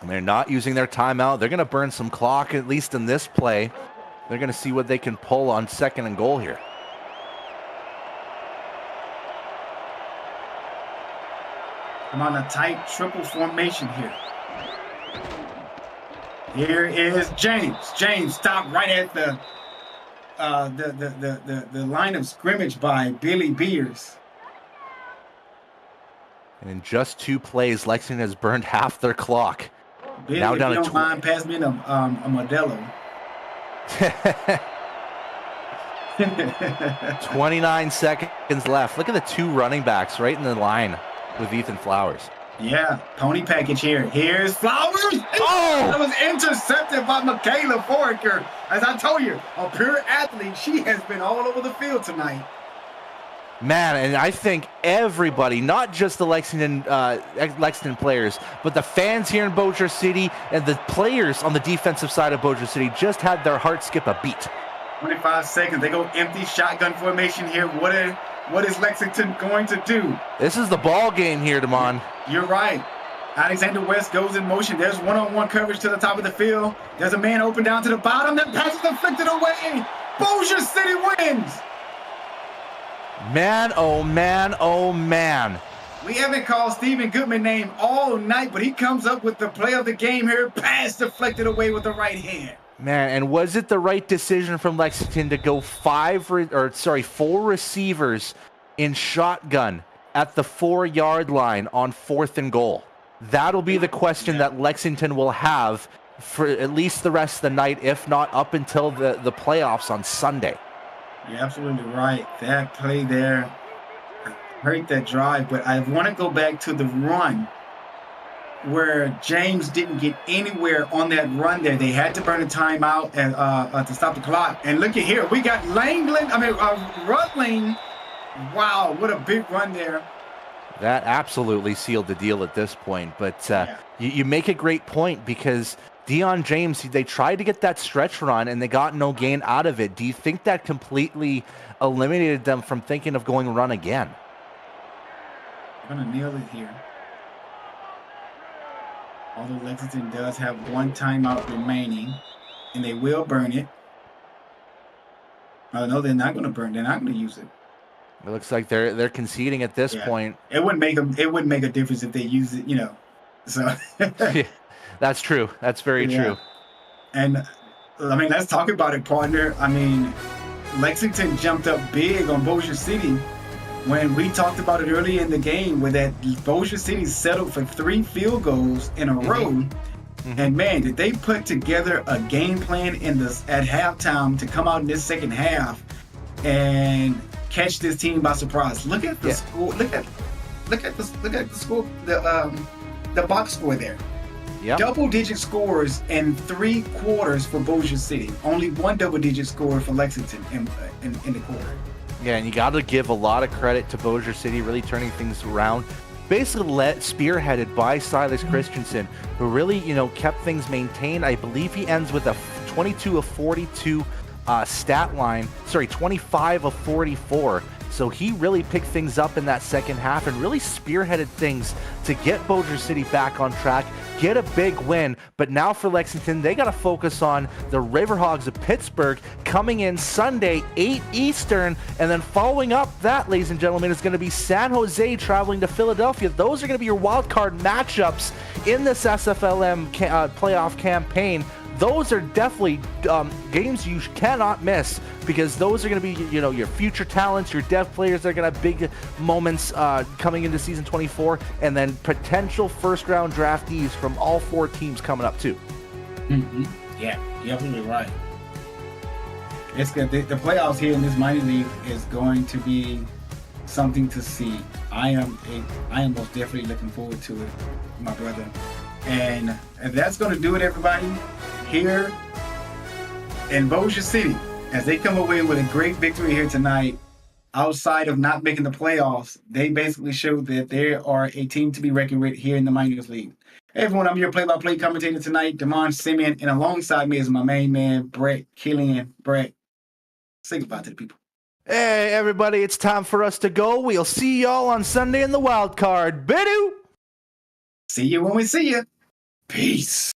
And they're not using their timeout. They're going to burn some clock, at least in this play. They're going to see what they can pull on 2nd and goal here. I'm on a tight triple formation here. Here is James. James stopped right at the line of scrimmage by Billy Beers. And in just 2 plays, Lexington has burned half their clock. Billy, now if down you to don't mind, pass me a Modelo. 29 seconds left. Look at the 2 running backs right in the line with Ethan Flowers. Yeah, pony package here. Here's Flowers. Oh! That was intercepted by Michaela Foraker. As I told you, a pure athlete. She has been all over the field tonight. Man, and I think everybody, not just the Lexington players, but the fans here in Bossier City and the players on the defensive side of Bossier City just had their heart skip a beat. 25 seconds. They go empty shotgun formation here. What is Lexington going to do? This is the ball game here, Damon. You're right. Alexander West goes in motion. There's one-on-one coverage to the top of the field. There's a man open down to the bottom. That pass is deflected away. Bossier City wins. Man, oh man, oh man. We haven't called Stephen Goodman name all night, but he comes up with the play of the game here. Pass deflected away with the right hand. Man, and was it the right decision from Lexington to go 4 receivers in shotgun at the 4-yard line on 4th and goal? That'll be the question that Lexington will have for at least the rest of the night, if not up until the playoffs on Sunday. You're absolutely right. That play there hurt that drive, but I want to go back to the run where James didn't get anywhere on that run there. They had to burn a timeout and to stop the clock. And look at here. We got Rutling. Wow, what a big run there. That absolutely sealed the deal at this point. But you make a great point, because Deion James, they tried to get that stretch run and they got no gain out of it. Do you think that completely eliminated them from thinking of going run again? I'm going to nail it here. Although Lexington does have 1 timeout remaining, and they will burn it. Oh, no, they're not going to burn. They're not going to use it. It looks like they're conceding at this point. It wouldn't make a difference if they use it, So yeah, that's true. That's very true. And let's talk about it, partner. Lexington jumped up big on Bossier City when we talked about it earlier in the game, where that Bossier City settled for 3 field goals in a row. Mm-hmm. And man, did they put together a game plan at halftime to come out in this second half and catch this team by surprise. Look at the score. Look at the score. The box score there. Yep. Double-digit scores in 3 quarters for Bossier City. Only 1 double-digit score for Lexington in the quarter. Yeah, and you got to give a lot of credit to Bossier City really turning things around. Basically spearheaded by Silas Christensen, who really, kept things maintained. I believe he ends with a 22 of 42 stat line. 25 of 44. So he really picked things up in that second half and really spearheaded things to get Bossier City back on track, get a big win. But now for Lexington, they got to focus on the Riverhogs of Pittsburgh coming in Sunday, 8 Eastern. And then following up that, ladies and gentlemen, is going to be San Jose traveling to Philadelphia. Those are going to be your wild card matchups in this SFLm playoff campaign. Those are definitely games you cannot miss, because those are going to be, your future talents, your depth players that are going to have big moments coming into season 24, and then potential first-round draftees from all 4 teams coming up too. Mm-hmm. Yeah, you're absolutely right. It's good. The playoffs here in this minor league is going to be something to see. I am most definitely looking forward to it, my brother. And that's going to do it, everybody, here in Bossier City, as they come away with a great victory here tonight. Outside of not making the playoffs, they basically showed that they are a team to be reckoned with here in the minors league. Hey everyone, I'm your play-by-play commentator tonight, Damon Simeon, and alongside me is my main man, Brett Killian. Brett, say goodbye to the people. Hey everybody, it's time for us to go. We'll see y'all on Sunday in the wild card. Bidoo! See you when we see you. Peace.